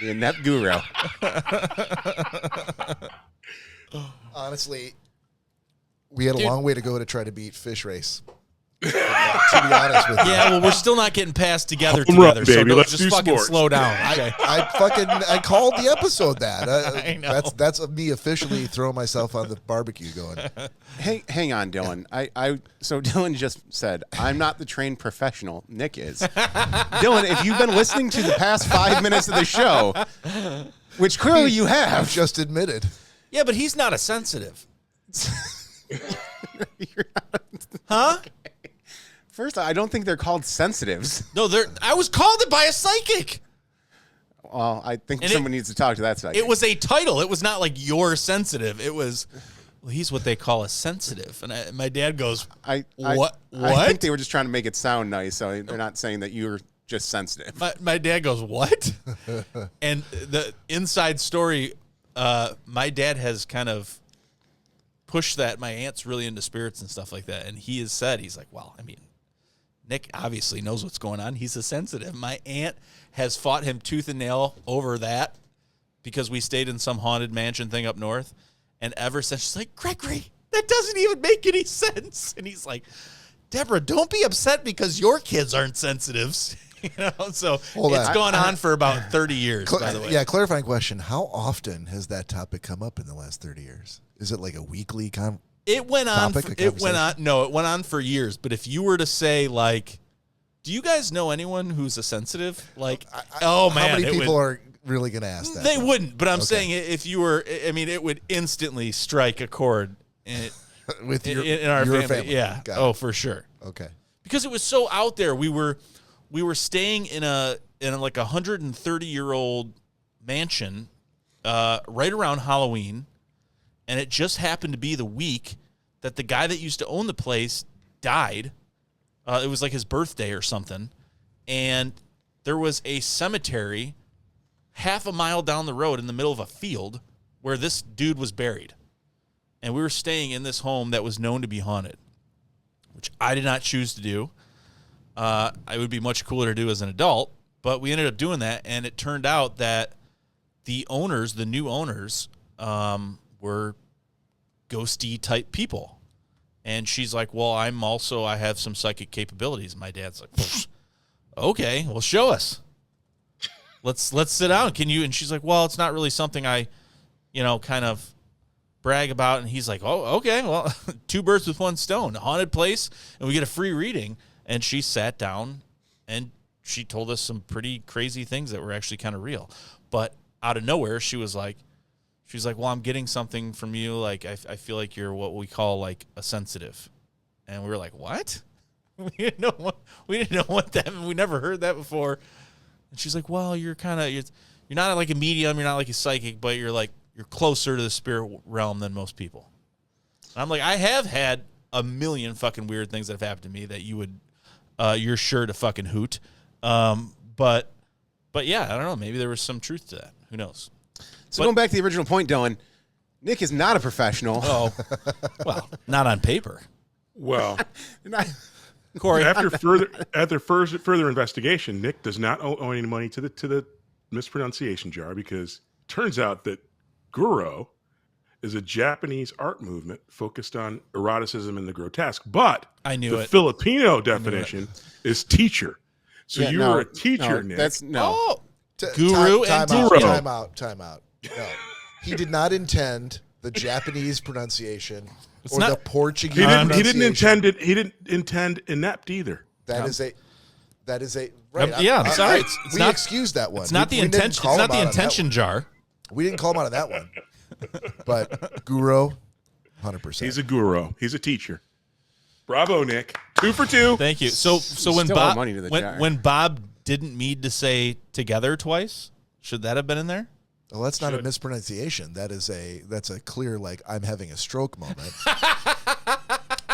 inept guru. Honestly, we had a long way to go to try to beat Fish Race. To be honest with you. Yeah, well, we're still not getting past together. Home run, So baby. don't Let's just do fucking sports. slow down. Okay. I called the episode that. I know. That's me officially throwing myself on the barbecue going. Hang on, Dylan. So Dylan just said, I'm not the trained professional. Nick is. Dylan, if you've been listening to the past 5 minutes of the show, which clearly you I've have, just admitted. Yeah, but he's not a sensitive. Huh? first, I don't think they're called sensitives. No, I was called it by a psychic. Well, I think And someone needs to talk to that psychic. It was a title. It was not like you're sensitive. It was, well, he's what they call a sensitive. And my dad goes, what? I think they were just trying to make it sound nice, so they're not saying that you're just sensitive. My dad goes, what? And the inside story, my dad has kind of pushed that. My aunt's really into spirits and stuff like that. And he has said, he's like, well, I mean, Nick obviously knows what's going on. He's a sensitive. My aunt has fought him tooth and nail over that because we stayed in some haunted mansion thing up north. And ever since, she's like, Gregory, that doesn't even make any sense. And he's like, Deborah, don't be upset because your kids aren't sensitives. So Hold it's on. gone on for about 30 years, by the way. Yeah, clarifying question. How often has that topic come up in the last 30 years? Is it like a weekly It went on. topic, a It went on. conversation? No, it went on for years. But if you were to say, like, do you guys know anyone who's a sensitive? Like, oh man, How many it people would, are really going to ask that? They wouldn't. But I'm Okay. saying if you were, I mean, it would instantly strike a chord in With your, in our your family. Yeah. Got Oh, it. for sure. Okay. Because it was so out there. We were staying in like 130-year-old mansion right around Halloween, and it just happened to be the week that the guy that used to own the place died. It was like his birthday or something, and there was a cemetery half a mile down the road in the middle of a field where this dude was buried. And we were staying in this home that was known to be haunted, which I did not choose to do. It would be much cooler to do as an adult, but we ended up doing that, and it turned out that the new owners, were ghosty type people. And she's like, well, I have some psychic capabilities. My dad's like, okay, well, show us. Let's sit down. Can you? And she's like, well, it's not really something I, kind of brag about. And he's like, oh, okay, well, 2 birds with 1 stone, a haunted place, and we get a free reading. And she sat down and she told us some pretty crazy things that were actually kind of real. But out of nowhere, she's like, well, I'm getting something from you. Like, I feel like you're what we call like a sensitive. And we were like, what? We didn't know what that, we never heard that before. And she's like, well, you're not like a medium. You're not like a psychic, but you're closer to the spirit realm than most people. And I'm like, I have had a million fucking weird things that have happened to me that you're sure to fucking hoot. But yeah, I don't know. Maybe there was some truth to that. Who knows? So going back to the original point, Dylan, Nick is not a professional. Oh, well, not on paper. Well, Cory, after further investigation, Nick does not owe any money to the mispronunciation jar, because it turns out that Guro is a Japanese art movement focused on eroticism and the grotesque. But the Filipino definition is teacher. So you were a teacher, Nick. That's no. Oh, guru and teacher. Time out. No. He did not intend the Japanese pronunciation the Portuguese pronunciation. He didn't intend inept either. That is a right. I'm sorry. We excused that one. It's not the intention. It's not the intention jar. We didn't call him out on that one. But guru, 100%. He's a guru. He's a teacher. Bravo, Nick. 2 for 2. Thank you. So when Bob didn't need to say together twice, should that have been in there? Well, that's not a mispronunciation. That's a clear, like, I'm having a stroke moment.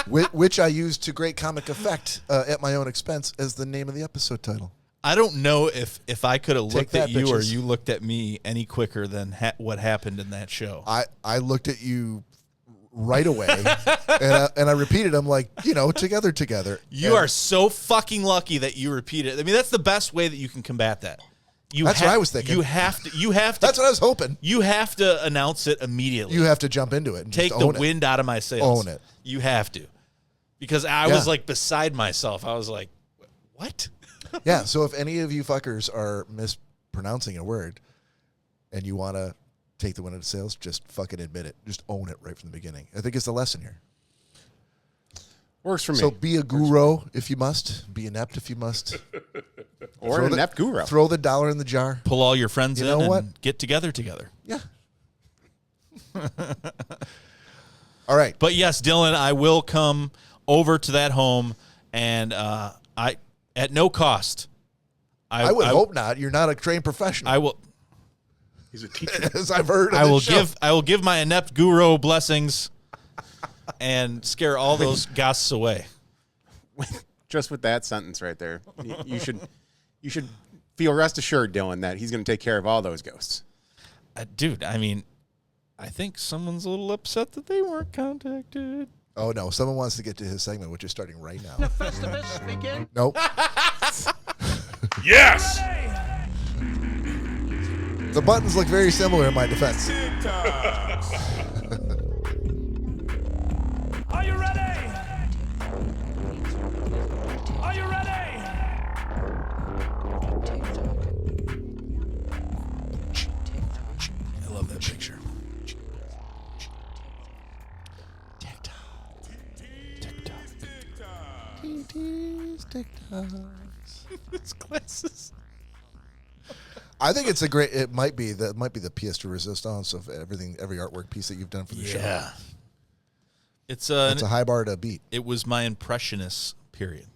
which I used to great comic effect at my own expense as the name of the episode title. I don't know if I could have looked at you bitches. or you looked at me any quicker than what happened in that show. I looked at you right away, and I repeated them like, together. You are so fucking lucky that you repeated it. I mean, that's the best way that you can combat that. That's what I was thinking. You have to. That's what I was hoping. You have to announce it immediately. You have to jump into it and take just the own wind out of my sails. Own it. You have to, because I was like beside myself. I was like, what? Yeah. So if any of you fuckers are mispronouncing a word, and you want to take the wind out of the sails, just fucking admit it. Just own it right from the beginning. I think it's the lesson here. Works for me. So be a guru if you must. Be inept if you must. Or an inept guru. Throw the dollar in the jar. Pull all your friends in know what? And get together. Yeah. All right. But yes, Dylan, I will come over to that home, and I at no cost. I would hope not. You're not a trained professional. I will. He's a teacher. As I've heard. I will give my inept guru blessings and scare all those ghasts away. Just with that sentence right there, you should feel rest assured, Dylan, that he's going to take care of all those ghosts. Dude, I mean, I think someone's a little upset that they weren't contacted. Oh no, someone wants to get to his segment, which is starting right now. The Festivus begin. Nope. Yes. The buttons look very similar in my defense. Are you ready? Are you ready? I love that picture. It's glasses. I think it's it might be the pièce de résistance of every artwork piece that you've done for the show. Yeah. It's a high bar to beat. It was my impressionist period.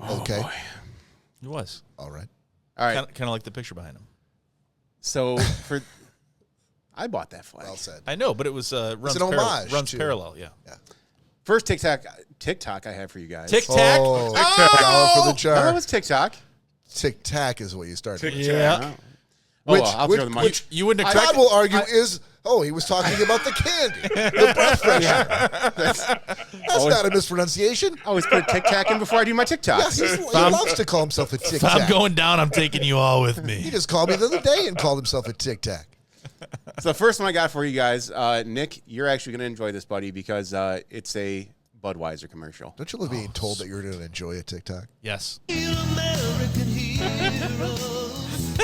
Okay. Boy. It was. All right. All right. Kind of like the picture behind him. So I bought that flag. Well said. I know, but it was runs an homage runs to- parallel. Yeah. First TikTok I have for you guys. Tic Tac. Oh, $1 for the No, jar. it was TikTok. Tic Tac is what you started. Tic with. Tac. Yeah. Oh, Which- well, I'll which- throw the money. which- You wouldn't Todd expect will argue he was talking about the candy, the breath freshener. That's not a mispronunciation. I always put Tic Tac in before I do my TikToks. Yes, he loves to call himself a Tic if I'm Tac. going down, I'm taking you all with He me. just called me the other day and called himself a Tic Tac. So the first one I got for you guys, Nick, you're actually going to enjoy this, buddy, because it's a Budweiser commercial. Don't you love being told that you're going to enjoy a TikTok? Yes.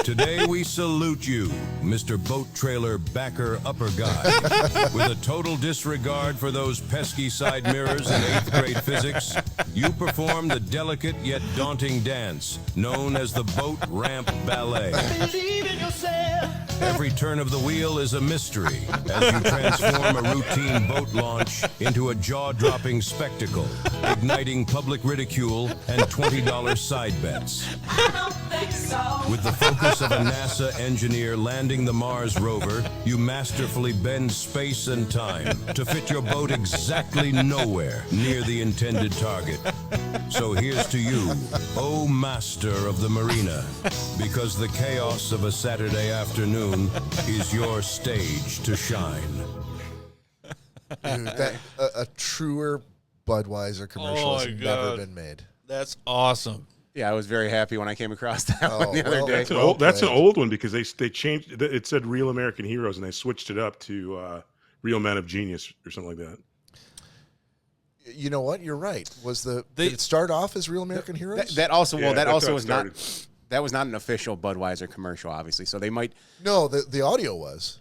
Today we salute you, Mr. Boat Trailer Backer Upper Guy. With a total disregard for those pesky side mirrors in 8th grade physics, you perform the delicate yet daunting dance known as the Boat Ramp Ballet. Every turn of the wheel is a mystery as you transform a routine boat launch into a jaw-dropping spectacle, igniting public ridicule and $20 side bets. With the focus of a NASA engineer landing the Mars rover, you masterfully bend space and time to fit your boat exactly nowhere near the intended target. So here's to you, O master of the marina, because the chaos of a Saturday afternoon is your stage to shine. Dude, that a truer Budweiser commercial Oh, has my never God. been made. That's awesome. Yeah, I was very happy when I came across that Oh, one the other well, day. That's an played. old one because they changed. It said Real American Heroes and they switched it up to Real Men of Genius or something like that. You know what? You're right. Did They- it start off as Real American Heroes? That also, well, Yeah, that that's also how it was not. started. That was not an official Budweiser commercial, obviously. So they might. No, the audio was.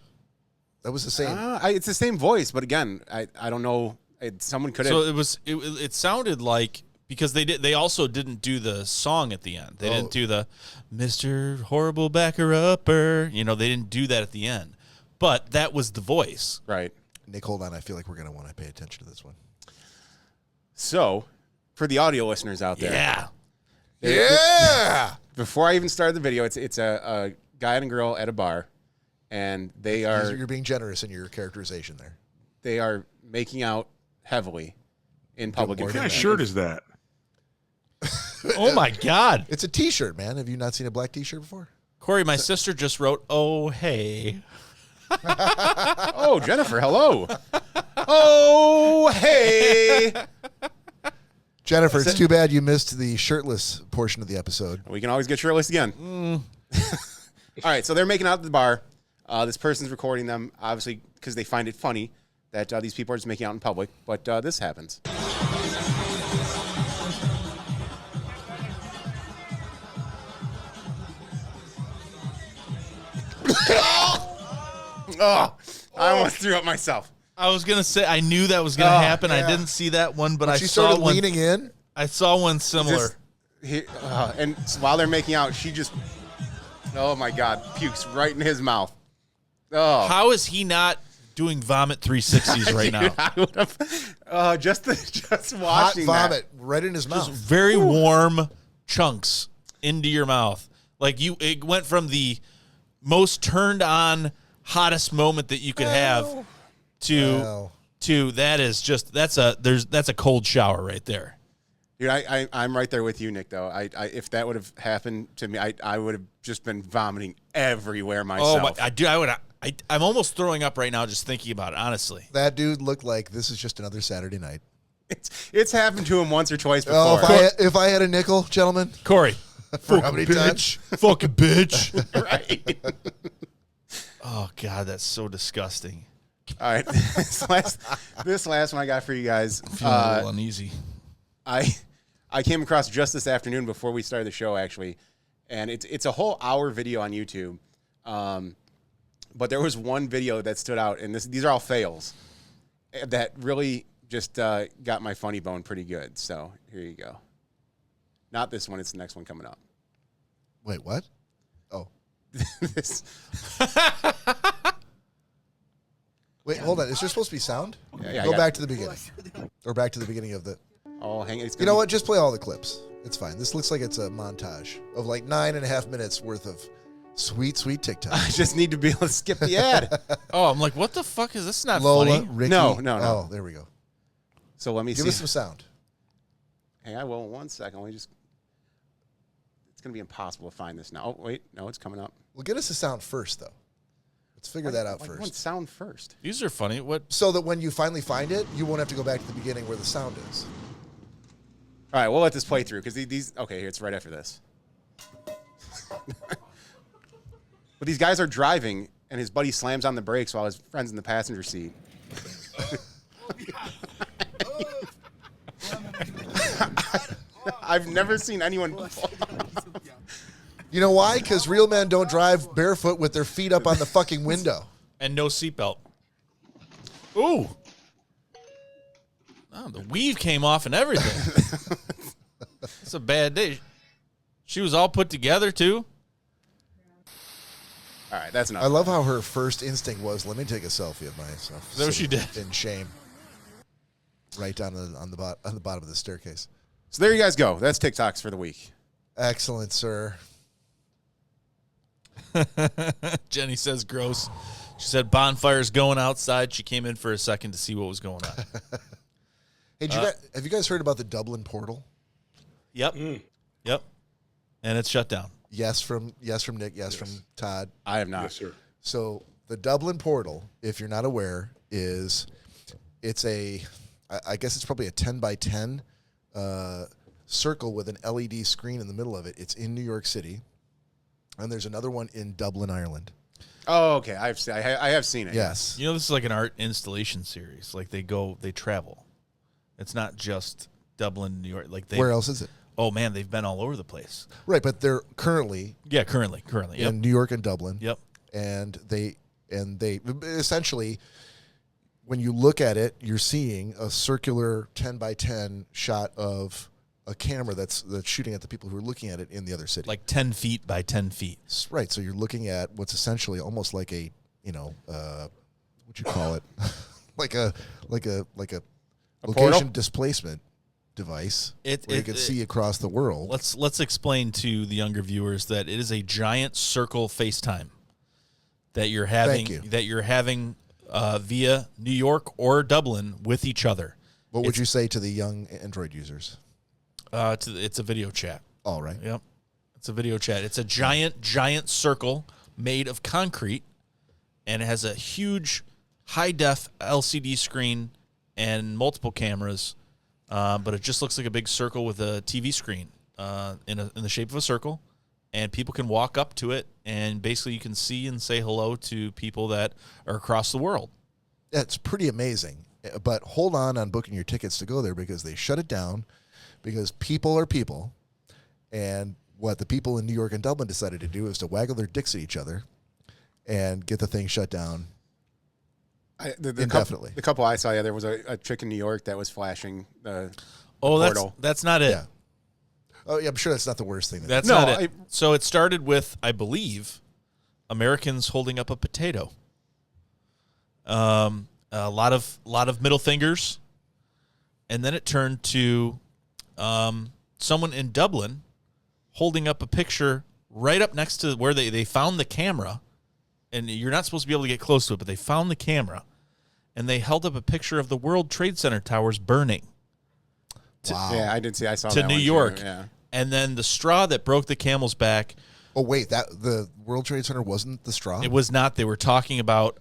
That was the same. It's the same voice, but again, I don't know. Someone could have. So it sounded like, because they also didn't do the song at the end. They didn't do the Mr. Horrible Backer Upper. They didn't do that at the end. But that was the voice. Right. Nick, hold on. I feel like we're going to want to pay attention to this one. So, for the audio listeners out there, Yeah. Yeah! before I even started the video, it's a guy and a girl at a bar, and You're being generous in your characterization there. they are making out heavily in public. more What than kind of that. shirt is that? Oh, my God. It's a T-shirt, man. Have you not seen a black T-shirt before? Corey, my sister just wrote, "Oh, hey." Oh, Jennifer, hello. Oh, hey. Jennifer, it's too bad you missed the shirtless portion of the episode. We can always get shirtless again. All right, so they're making out at the bar. This person's recording them, obviously, because they find it funny that these people are just making out in public. But this happens. Oh, I almost threw up myself. I was going to say, I knew that was going to Oh, happen. yeah. I didn't see that one, but I She saw started one. leaning in. I saw one similar. Just- and while they're making out, she just, oh my God, pukes right in his mouth. Oh, How is he not doing vomit 360s right now? I would have, just Hot watching vomit right in his mouth. Very warm chunks into your mouth. Like it went from the most turned on, hottest moment that you could have to Wow. that's a cold shower right there. Dude, I'm right there with you, Nick. Though, I if that would have happened to me, I would have just been vomiting everywhere myself. I'm almost throwing up right now just thinking about it. Honestly, That dude looked like this is just another Saturday night. It's happened to him once or twice before. Oh, if I had a nickel, gentlemen, Corey, for how many times? fucking bitch. Right. Oh God, that's so disgusting. All right. This last one I got for you guys. Feeling a little uneasy. I came across just this afternoon before we started the show, actually, and it's a whole hour video on YouTube. But there was one video that stood out, and these are all fails that really just got my funny bone pretty good. So here you go. Not this one; it's the next one coming up. Wait, what? Oh, This, wait, hold on. Is there supposed to be sound? yeah, I Go got- back to the beginning, or back to the beginning of the. oh, hang on. It's You gonna know be- what? Just play all the clips. It's fine. This looks like it's a montage of like 9.5 minutes worth of sweet, sweet TikTok. I just need to be able to skip the ad. Oh, I'm like, what the fuck is this? Not Lola, funny. Ricky. No. Oh, there we go. So let me Give see. us some sound. Hang on, well, 1 second. Let me just. going to be impossible to find this now. Oh, wait. No, it's coming up. Well, get us a sound first, though. Let's figure that out Why do you first. want sound first? These are funny. What? So that when you finally find it, you won't have to go back to the beginning where the sound is. All right, we'll let this play through because these. Okay, here it's right after this. But these guys are driving, and his buddy slams on the brakes while his friend's in the passenger seat. I've never seen anyone. You know why? Because real men don't drive barefoot with their feet up on the fucking window. And no seatbelt. Ooh. Oh, the weave came off and everything. It's a bad day. She was all put together, too. All right, that's enough. I love how her first instinct was, let me take a selfie of myself. Is that what she did? In shame. Right down on the bottom of the staircase. So there you guys go. That's TikToks for the week. Excellent, sir. Jenny says gross. She said bonfires going outside. She came in for a second to see what was going on. Hey, have you guys heard about the Dublin portal? Yep. Yep. And it's shut down. Yes from Nick, yes from Todd. I have not. Yes, sir. So the Dublin portal, if you're not aware, it's I guess it's probably a 10 by 10 circle with an LED screen in the middle of it. It's in New York City, and there's another one in Dublin, Ireland. Oh, okay. I have seen it. Yes. You know, this is like an art installation series. Like they travel. It's not just Dublin, New York. Like Where else is it? Oh man, they've been all over the place. Right, but they're currently Currently. Yep. in New York and Dublin. Yep. And they essentially, when you look at it, you're seeing a circular 10 by 10 shot of a camera that's shooting at the people who are looking at it in the other city. Like 10 feet by 10 feet. Right. So you're looking at what's essentially almost like a, what you call it, like a location portal? displacement device where you can see across the world. Let's explain to the younger viewers that it is a giant circle FaceTime that you're having. Thank you. That you're having via New York or Dublin with each other. What would you say to the young Android users? It's a video chat. All right. Yep. It's a video chat. It's a giant circle made of concrete, and it has a huge high-def LCD screen and multiple cameras, but it just looks like a big circle with a TV screen in the shape of a circle, and people can walk up to it, and basically you can see and say hello to people that are across the world. It's pretty amazing. But hold on booking your tickets to go there because they shut it down because people are people, and what the people in New York and Dublin decided to do is to waggle their dicks at each other and get the thing shut down indefinitely. The couple I saw, there was a chick in New York that was flashing the portal. That's not it. Yeah. Oh, yeah, I'm sure that's not the worst thing. That's not it. So it started with, I believe, Americans holding up a potato. A lot of middle fingers, and then it turned to someone in Dublin holding up a picture right up next to where they found the camera, and you're not supposed to be able to get close to it, but they found the camera, and they held up a picture of the World Trade Center towers burning. Wow. Yeah, I did see. I saw to that New one York. Too. Yeah. And then the straw that broke the camel's back. Oh, wait, the World Trade Center wasn't the straw? It was not. They were talking about,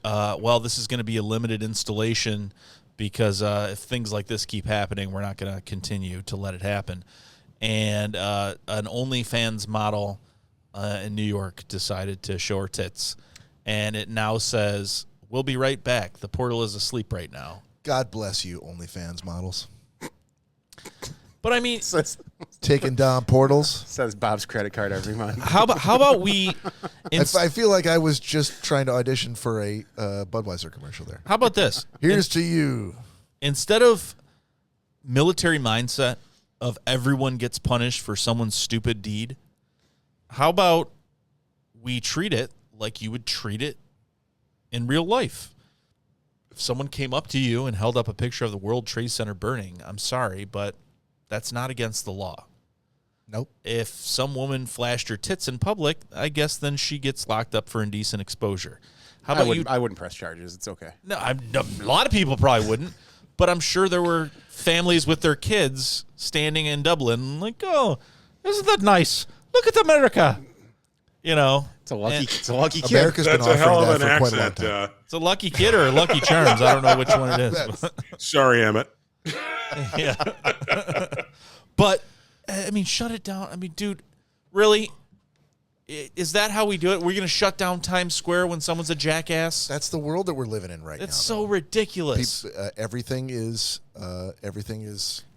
this is going to be a limited installation because if things like this keep happening, we're not going to continue to let it happen. And an OnlyFans model in New York decided to show her tits. And it now says, we'll be right back. The portal is asleep right now. God bless you, OnlyFans models. But I mean, taking down portals. Says Bob's credit card every month. How about we? I feel like I was just trying to audition for a Budweiser commercial there. How about this? Here's to you. Instead of military mindset of everyone gets punished for someone's stupid deed, how about we treat it like you would treat it in real life? If someone came up to you and held up a picture of the World Trade Center burning, I'm sorry, but that's not against the law. Nope. If some woman flashed her tits in public, I guess then she gets locked up for indecent exposure. How about you? I wouldn't press charges. It's okay. No, a lot of people probably wouldn't, but I'm sure there were families with their kids standing in Dublin like, oh, isn't that nice? Look at America. You know, It's a lucky kid. America's been That's a hell offering of that an for quite a long accent. time. it's a Lucky Kid or a Lucky Charms. I don't know which one it is. Sorry, Emmett. Yeah. But, I mean, shut it down. I mean, dude, really? Is that how we do it? We're going to shut down Times Square when someone's a jackass? That's the world that we're living in right now. It's so ridiculous. Everything is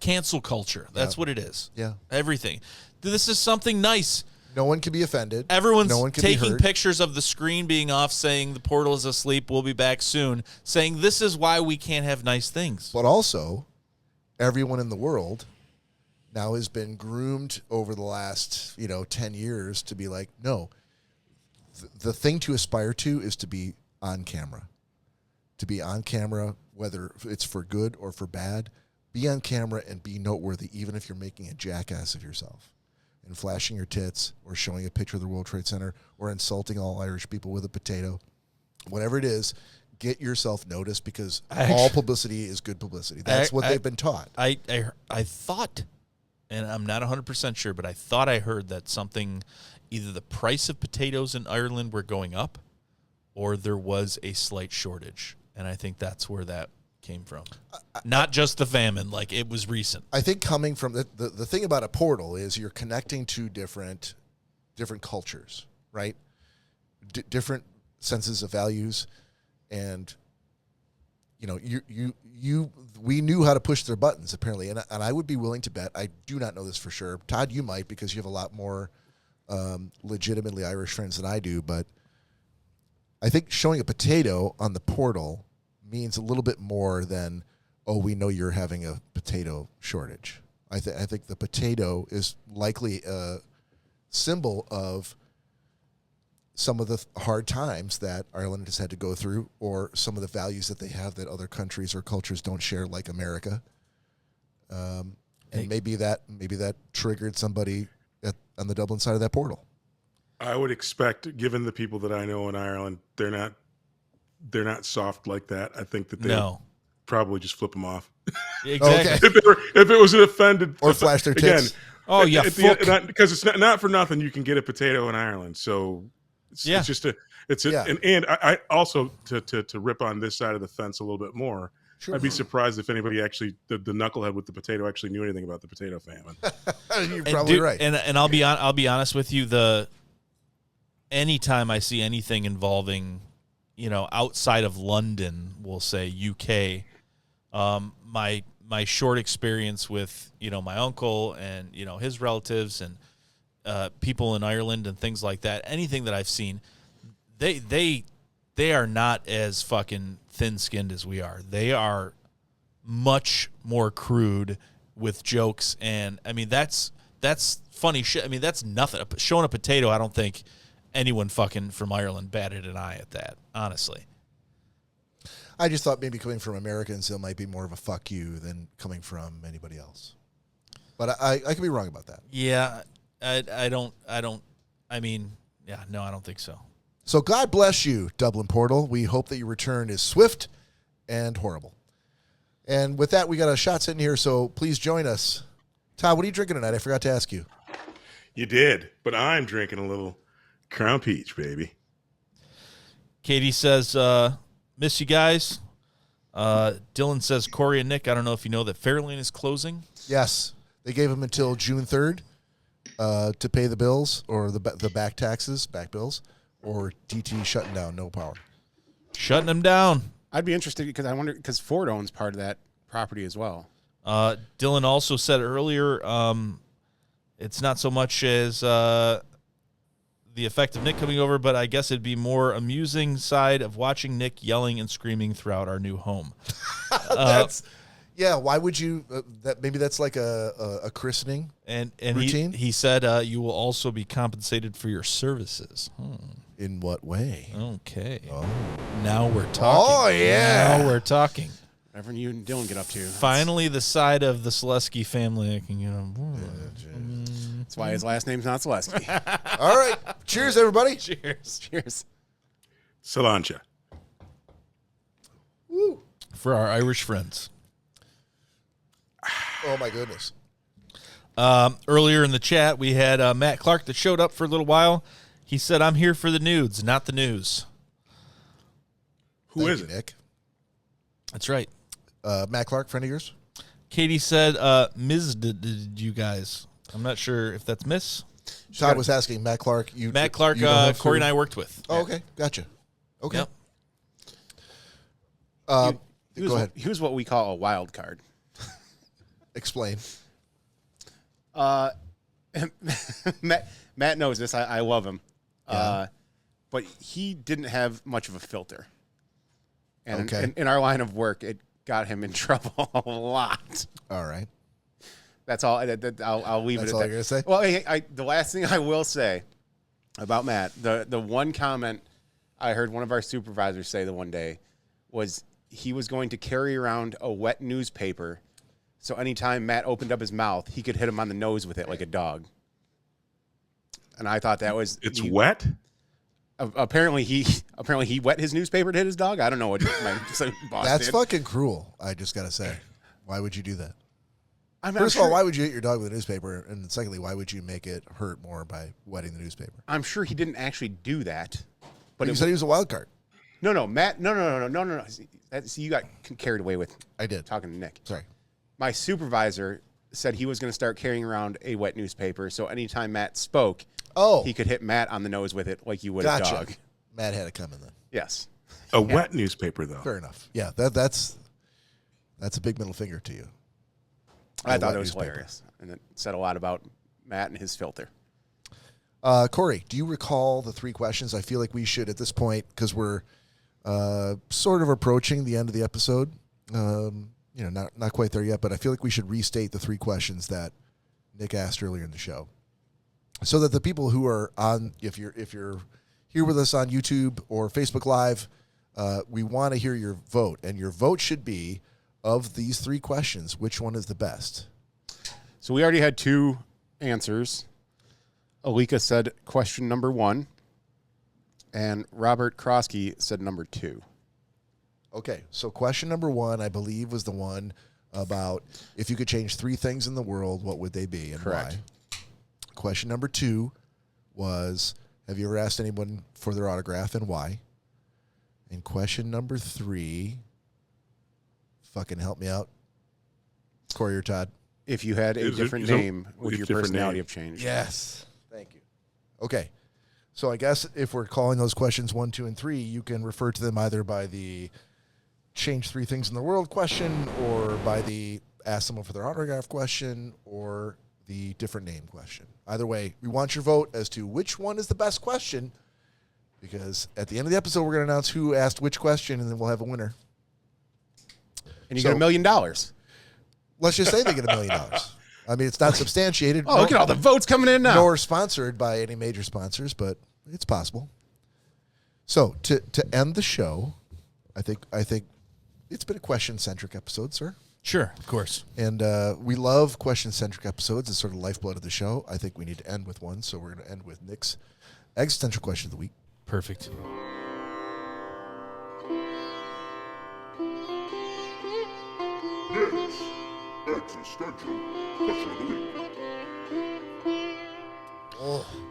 Cancel culture. That's what it is. Yeah. Everything. This is something nice. no one can be offended. Everyone's no one can be taking hurt. pictures of the screen being off, saying the portal is asleep, we'll be back soon, saying this is why we can't have nice things. But also, everyone in the world now has been groomed over the last 10 years to be like, no, the thing to aspire to is to be on camera. To be on camera, whether it's for good or for bad, be on camera and be noteworthy, even if you're making a jackass of yourself and flashing your tits or showing a picture of the World Trade Center or insulting all Irish people with a potato. Whatever it is, get yourself noticed because all publicity is good publicity. That's what they've been taught. I thought, and I'm not 100% sure, but I thought I heard that something, either the price of potatoes in Ireland were going up or there was a slight shortage. And I think that's where that came from. Not just the famine, like it was recent. I think coming from the thing about a portal is you're connecting to different cultures, right? Different senses of values, and we knew how to push their buttons apparently, and I would be willing to bet, I do not know this for sure. Todd, you might because you have a lot more legitimately Irish friends than I do, but I think showing a potato on the portal means a little bit more than, oh, we know you're having a potato shortage. I think the potato is likely a symbol of some of the hard times that Ireland has had to go through, or some of the values that they have that other countries or cultures don't share, like America. And maybe that triggered somebody on the Dublin side of that portal. I would expect, given the people that I know in Ireland, they're not soft like that. I think that they'll probably just flip them off. Exactly. Okay. If it was an offended Or flash their tits. Oh, yeah, because it's not for nothing. You can get a potato in Ireland, so it's just and I also to rip on this side of the fence a little bit more. Sure. I'd be surprised if anybody actually the knucklehead with the potato actually knew anything about the potato famine. You're probably right. And I'll be honest with you. Anytime I see anything involving, outside of London, we'll say UK, my short experience with, my uncle and, his relatives and people in Ireland and things like that, anything that I've seen, they are not as fucking thin-skinned as we are. They are much more crude with jokes, and, I mean, that's funny shit. I mean, that's nothing. Showing a potato, I don't think anyone fucking from Ireland batted an eye at that, honestly. I just thought maybe coming from Americans, it might be more of a fuck you than coming from anybody else. But I could be wrong about that. Yeah, I don't think so. So God bless you, Dublin Portal. We hope that your return is swift and horrible. And with that, we got a shot sitting here, so please join us. Todd, what are you drinking tonight? I forgot to ask you. You did, but I'm drinking a little Crown Peach, baby. Katie says, miss you guys. Dylan says, Cory and Nick, I don't know if you know that Fairlane is closing. Yes. They gave them until June 3rd to pay the bills or the back taxes, back bills, or DT shutting down, no power. Shutting them down. I'd be interested because Ford owns part of that property as well. Dylan also said earlier, it's not so much as the effect of Nick coming over, but I guess it'd be more amusing side of watching Nick yelling and screaming throughout our new home. Why would you? Maybe that's like a christening and routine. He said you will also be compensated for your services. In what way? Okay. Oh. Now we're talking. Oh yeah. Now we're talking. Whatever you and Dylan get up to. Finally, the side of the Selesky family I can get on board. That's why his last name's not Selesky. All right. Cheers, everybody. Cheers. Solancha. Woo. For our Irish friends. Oh, my goodness. Earlier in the chat, we had Matt Clark that showed up for a little while. He said, I'm here for the nudes, not the news. Who is you, it? Nick? That's right. Matt Clark, friend of yours? Katie said, Ms. Did you guys? I'm not sure if that's Miss. Todd was asking Matt Clark. Matt Clark, you don't have Cory to- and I worked with. Oh, okay. Gotcha. Okay. Yep. Go ahead. Here's what we call a wild card. Explain. Matt knows this. I love him. Yeah. But he didn't have much of a filter. And Okay. in our line of work, it got him in trouble a lot. All right. That's all. I'll leave That's it at all that. you're gonna say? Well, the last thing I will say about Matt, the one comment I heard one of our supervisors say the one day was he was going to carry around a wet newspaper, so anytime Matt opened up his mouth, he could hit him on the nose with it like a dog. And I thought that was wet. Apparently he wet his newspaper to hit his dog. I don't know what my boss That's did. fucking cruel. I just gotta say, why would you do that? I'm First of sure, all, why would you hit your dog with a newspaper? And secondly, why would you make it hurt more by wetting the newspaper? I'm sure he didn't actually do that. But You said he was a wild card. no, Matt, no. See, you got carried away with I did. talking to Nick. Sorry. My supervisor said he was going to start carrying around a wet newspaper, so anytime Matt spoke, Oh, he could hit Matt on the nose with it like you would gotcha. a dog. Matt had it coming then. Yes. A wet newspaper, though. Fair enough. Yeah, that's a big middle finger to you. I thought wet it was newspaper. hilarious, and it said a lot about Matt and his filter. Cory, do you recall the three questions? I feel like we should at this point, because we're sort of approaching the end of the episode. Not quite there yet, but I feel like we should restate the three questions that Nick asked earlier in the show, so that the people who are on, if you're here with us on YouTube or Facebook Live, we want to hear your vote, and your vote should be, of these three questions, which one is the best? So we already had two answers. Alika said question number 1, and Robert Krosky said number 2. Okay, so question number 1, I believe, was the one about if you could change three things in the world, what would they be and Correct. why? Question number 2 was, have you ever asked anyone for their autograph and why? And question number 3, fucking help me out, Cory or Todd? If you had a Is it- different is it- name, would a your different personality name. have changed? Yes. Thank you. Okay. So I guess if we're calling those questions 1, 2, and 3, you can refer to them either by the change three things in the world question, or by the ask someone for their autograph question, or the different name question. Either way, we want your vote as to which one is the best question, because at the end of the episode, we're going to announce who asked which question, and then we'll have a winner. And you So- get $1 million. Let's just say they get $1 million. I mean, it's not substantiated. Oh, look at all the votes coming in now. Nor sponsored by any major sponsors, but it's possible. So to end the show, I think it's been a question-centric episode, sir. Sure, of course. And we love question-centric episodes. It's sort of the lifeblood of the show. I think we need to end with one, so we're going to end with Nick's existential question of the week. Perfect.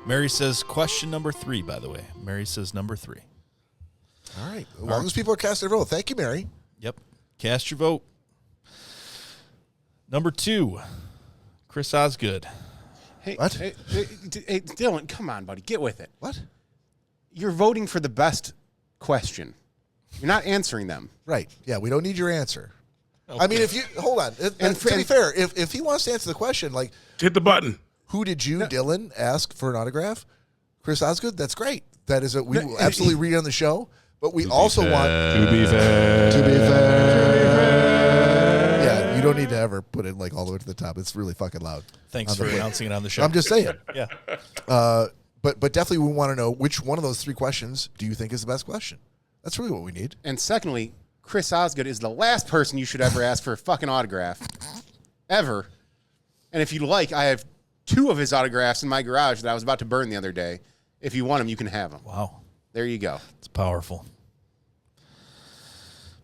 Mary says question number 3, by the way. Mary says number 3. All right. As long as people are casting their vote. Thank you, Mary. Yep. Cast your vote. Number 2, Chris Osgood. Hey, What? Hey, Dylan, come on, buddy. Get with it. What? You're voting for the best question. You're not answering them. Right. Yeah, we don't need your answer. I mean, if you hold on. To be fair, if he wants to answer the question, like, Hit the button. who did you, Dylan, ask for an autograph? Chris Osgood? That's great. That is we will absolutely read on the show. But we also want To be fair. to be fair. Yeah, you don't need to ever put it like all the way to the top. It's really fucking loud. Thanks on for the way. announcing it on the show. I'm just saying. yeah. But definitely we want to know which one of those three questions do you think is the best question? That's really what we need. And secondly, Chris Osgood is the last person you should ever ask for a fucking autograph. Ever. And if you like, I have 2 of his autographs in my garage that I was about to burn the other day. If you want them, you can have them. Wow. There you go. It's powerful.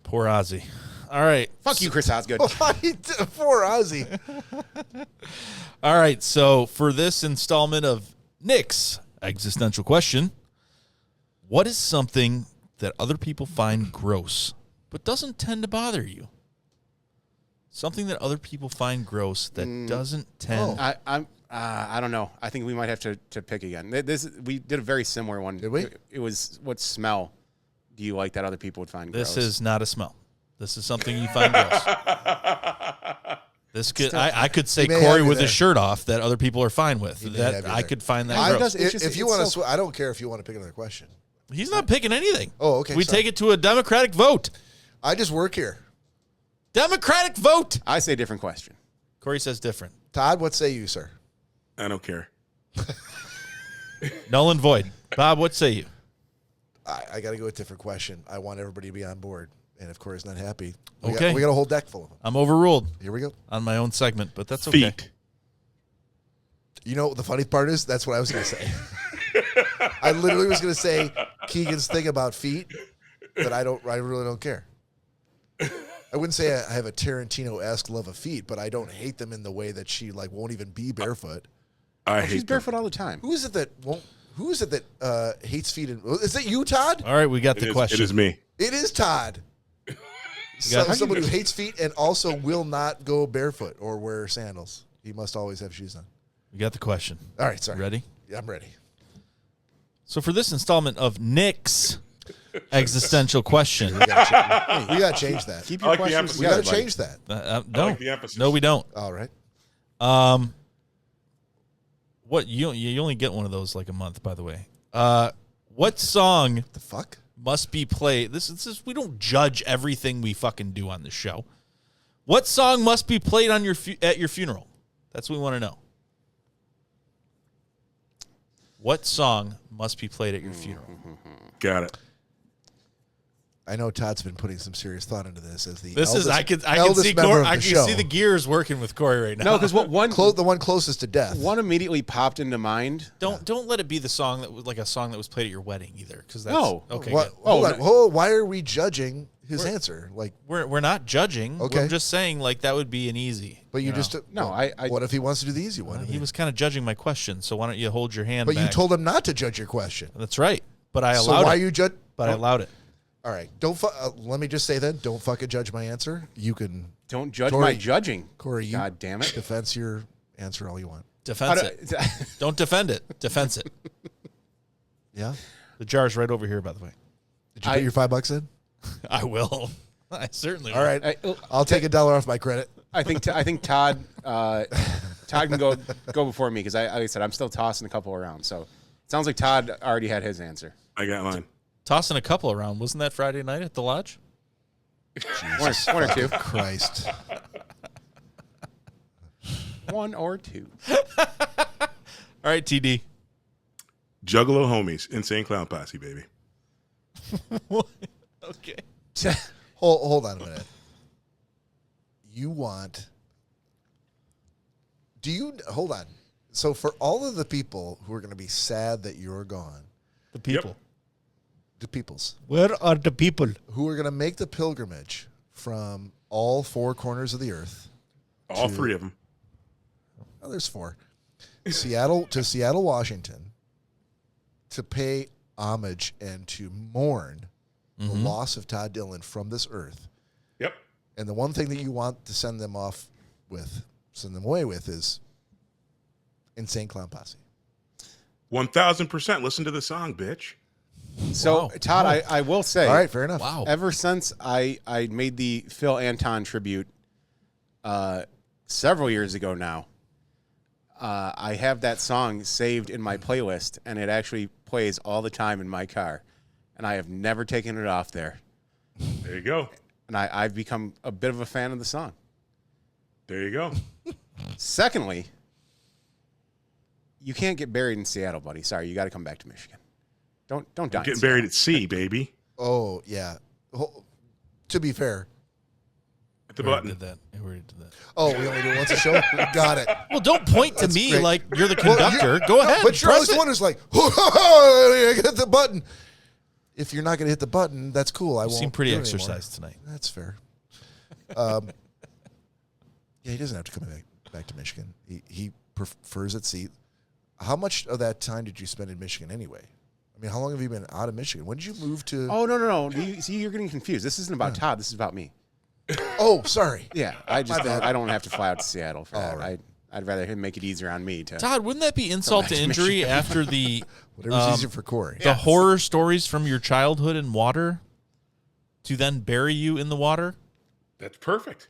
Poor Ozzy. All right. Fuck you, Chris Osgood. Poor Ozzy. All right. So for this installment of Nick's existential question, what is something that other people find gross but doesn't tend to bother you? Something that other people find gross that doesn't tend. I don't know. I think we might have to pick again. We did a very similar one. Did we? It was what smell do you like that other people would find gross? This is not a smell. This is something you find gross. This could I could say Cory with his shirt off that other people are fine with. That I could find that gross. If you want to, I don't care if you want to pick another question. He's not picking anything. Oh, okay. We take it to a democratic vote. I just work here. Democratic vote. I say different question. Cory says different. Todd, what say you, sir? I don't care. Null and void. Bob, what say you? I got to go with a different question. I want everybody to be on board. And if Cory's not happy, we Okay. got a whole deck full of them. I'm overruled Here we go. on my own segment, but that's okay. Feet. You know, the funny part is that's what I was going to say. I literally was going to say Keegan's thing about feet, but I really don't care. I wouldn't say I have a Tarantino-esque love of feet, but I don't hate them in the way that she won't even be barefoot. I hate She's them. barefoot all the time. Who is it that hates feet? Is it you, Todd? All right, we got the question. It is me. It is Todd. got- Someone who hates feet and also will not go barefoot or wear sandals. He must always have shoes on. We got the question. All right, sorry. Ready? Yeah, I'm ready. So for this installment of Nick's existential question, We got to change that. Keep I your like the questions emphasis. We got together, to buddy. change that. no, like the emphasis. no, we don't. All right. What you only get one of those like a month, by the way. What song The fuck? must be played? This is we don't judge everything we fucking do on this show. What song must be played on at your funeral? That's what we want to know. What song must be played at your funeral? Got it. I know Todd's been putting some serious thought into this as the This eldest, is I can eldest see member Cory, of I the can show. see the gears working with Cory right now. No, because what one the one closest to death. one immediately popped into mind. don't let it be the song that was like a song that was played at your wedding either, because that's No. okay. What? Good. Hold Oh, on. Hold on. Why are we judging his answer? Like, We're not judging. Okay. We're just saying like that would be an easy. but you know. just No, well, I- What if he wants to do the easy one? He was kind of judging my question, so why don't you hold your hand but you back? told him not to judge your question. That's right. But I So allowed why it. you judge? But I allowed it. All right. Don't. Let me just say then. Don't fucking judge my answer. You can Don't judge Cory- my judging. Cory. You God damn it. defense your answer all you want. Defense it. Don't defend it. Defense it. Yeah. The jar's right over here, by the way. Did you put your $5 in? I will. I certainly will. All right. I'll take $1 off my credit. I think Todd Todd can go before me because like I said I'm still tossing a couple around. So it sounds like Todd already had his answer. I got mine. Tossing a couple around. Wasn't that Friday night at the lodge? One or two. Christ. One or two. All right, TD. Juggalo homies, insane clown posse, baby. Okay. Hold on a minute. You want? Do you hold on? So for all of the people who are going to be sad that you're gone, The people. the peoples Where are the people? who are going to make the pilgrimage from all four corners of the earth, All three of them. well, there's four, Seattle, Washington, to pay homage and to mourn the loss of Todd Dillon from this earth. Yep. And the one thing that you want to send them away with is Insane Clown Posse. 1000%. Listen to the song, bitch. So Wow. Todd, Wow. I will say, All right, fair enough. Wow. ever since I made the Phil Anton tribute several years ago now, I have that song saved in my playlist, and it actually plays all the time in my car, and I have never taken it off there. There you go. And I've become a bit of a fan of the song. There you go. Secondly, you can't get buried in Seattle, buddy. Sorry, you got to come back to Michigan. Don't die. in Getting Seattle. buried at sea, baby. Oh, yeah. To be fair. At the We already button. did that. We already did that. Oh, we only do once a show? Got it. Well, don't point to That's me great. like you're the conductor. Go ahead. But you're press always it. one who's like, hit the button. If you're not going to hit the button, that's cool. I You won't. seem pretty do it anymore. exercised tonight. That's fair. Yeah, he doesn't have to come back to Michigan. He prefers it. See, how much of that time did you spend in Michigan anyway? I mean, how long have you been out of Michigan? When did you move to? Oh, no. See, you're getting confused. This isn't about Todd. This is about me. Oh, sorry. Yeah, I don't have to fly out to Seattle for that. right. I'd rather him make it easier on me. Todd, wouldn't that be insult to injury after the Whatever's easier for Cory. the horror stories from your childhood in water to then bury you in the water? That's perfect.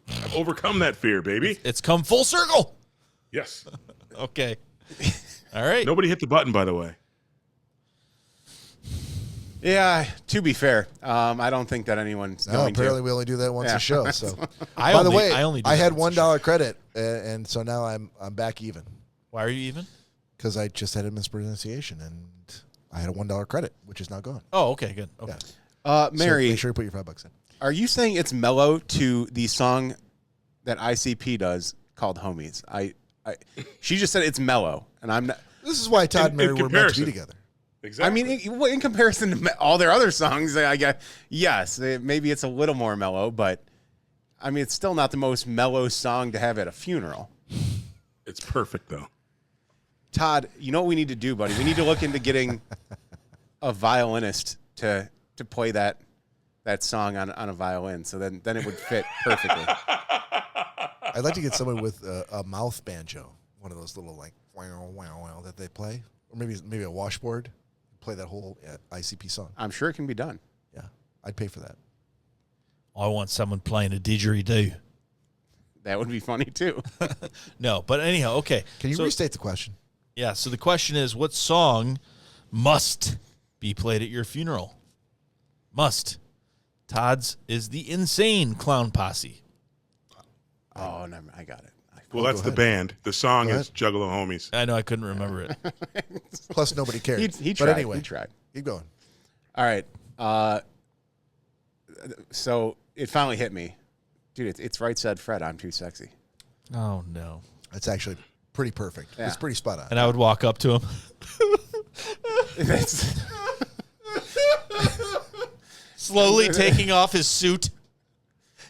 I've overcome that fear, baby. It's come full circle. Yes. Okay. All right. Nobody hit the button, by the way. Yeah, to be fair, I don't think that anyone's No, going apparently to. we only do that once a show. So, By the way, I had $1 credit, and so now I'm back even Why are you even? because I just had a mispronunciation, and I had a $1 credit, which is now gone. Oh, okay, good. Okay. Yeah. Mary, so make sure you put your $5 in. are you saying it's mellow to the song that ICP does called "Homies"? She just said it's mellow, and I'm not. This is why Todd and Mary were meant to comparison. be together. Exactly. I mean, in comparison to all their other songs, I guess yes, maybe it's a little more mellow, but I mean, it's still not the most mellow song to have at a funeral. It's perfect, though. Todd, you know what we need to do, buddy? We need to look into getting a violinist to play that song on a violin, so then it would fit perfectly. I'd like to get someone with a mouth banjo, one of those little like wow wow wow that they play, or maybe a washboard. Play that whole ICP song. I'm sure it can be done. Yeah, I'd pay for that. I want someone playing a didgeridoo. That would be funny too. No, but anyhow, okay. Can you So- restate the question? Yeah, so the question is, what song must be played at your funeral? Must. Todd's is the Insane Clown Posse. Oh, no, I got it. Well, that's the band. The song is Juggalo Homies. I know I couldn't remember it. Plus, nobody cared. He tried. But anyway, He tried. keep going. All right. So it finally hit me. Dude, it's Right Said Fred, I'm Too Sexy. Oh, no. That's actually pretty perfect. Yeah. It's pretty spot on. And I would walk up to him. That's- Slowly taking off his suit.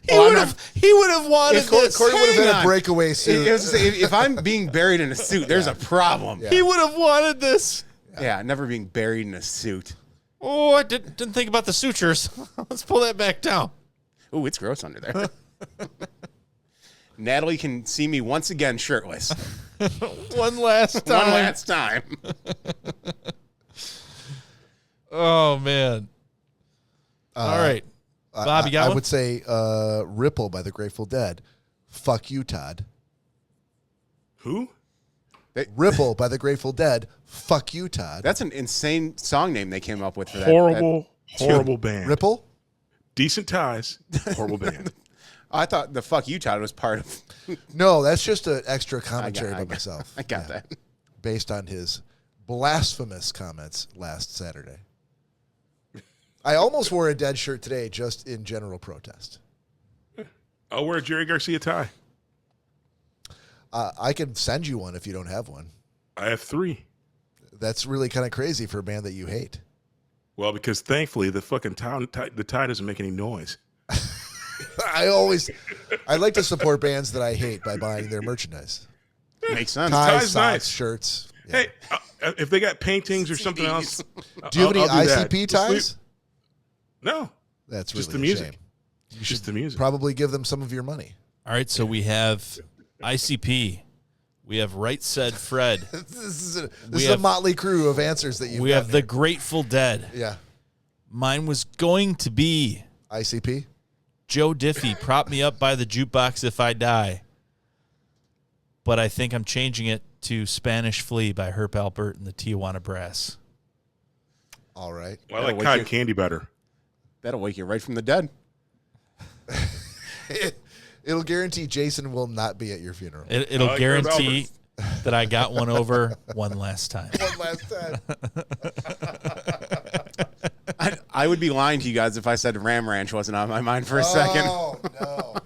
He Oh, I'm would have wanted If Cory this. would have Hang had on. a breakaway suit. if I'm being buried in a suit, there's a problem. He would have wanted this. Yeah, never being buried in a suit. Oh, I didn't think about the sutures. Let's pull that back down. Ooh, it's gross under there. Natalie can see me once again shirtless. One last time. One last time. Oh, man. All right. Bob, you got I one? would say Ripple by the Grateful Dead. Fuck you, Todd. Who? Ripple by the Grateful Dead. Fuck you, Todd. That's an insane song name they came up with for that. Horrible band. Ripple? Decent ties. Horrible band. I thought the "fuck you, Todd" was part of. No, that's just an extra commentary by myself. I got that. Based on his blasphemous comments last Saturday. I almost wore a Dead shirt today just in general protest. I'll wear a Jerry Garcia tie. I can send you one if you don't have one. I have 3. That's really kind of crazy for a band that you hate. Well, because thankfully the fucking tie doesn't make any noise. I like to support bands that I hate by buying their merchandise. Makes sense. Ties, Tie's socks, nice. shirts. Yeah. Hey, if they got paintings or something else, Do you have any I'll do that. ICP ties? No, That's just really the a music. shame. You Just the music. probably give them some of your money. All right, so we have ICP. We have Right Said Fred. This is We a have- motley crew of answers that you've We have gotten the here. Grateful Dead. Yeah. Mine was going to be ICP? Joe Diffie, Prop Me Up by the Jukebox If I Die. But I think I'm changing it to Spanish Flea by Herb Alpert and the Tijuana Brass. All right. Well, I like cotton candy better. That'll wake you right from the dead. It'll guarantee Jason will not be at your funeral. It'll I like Herb guarantee that I got one over one last time. One last time. I would be lying to you guys if I said Ram Ranch wasn't on my mind for a second. Oh, no.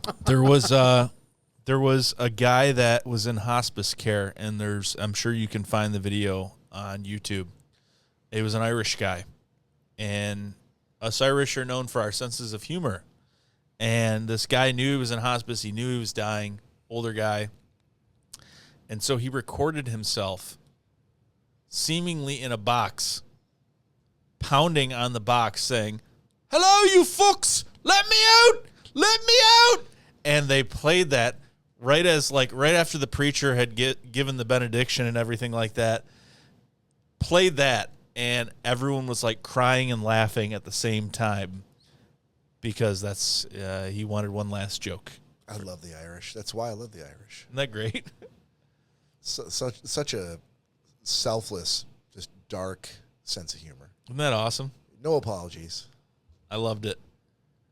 There was a guy that was in hospice care, and I'm sure you can find the video on YouTube. It was an Irish guy, and us Irish are known for our senses of humor. And this guy knew he was in hospice. He knew he was dying, older guy. And so he recorded himself seemingly in a box, pounding on the box saying, "Hello, you fucks! Let me out! Let me out!" And they played that right after the preacher had given the benediction and everything like that. Played that, and everyone was like crying and laughing at the same time because that's he wanted one last joke. I love the Irish. That's why I love the Irish. Isn't that great? Such a selfless, just dark sense of humor. Isn't that awesome? No apologies. I loved it.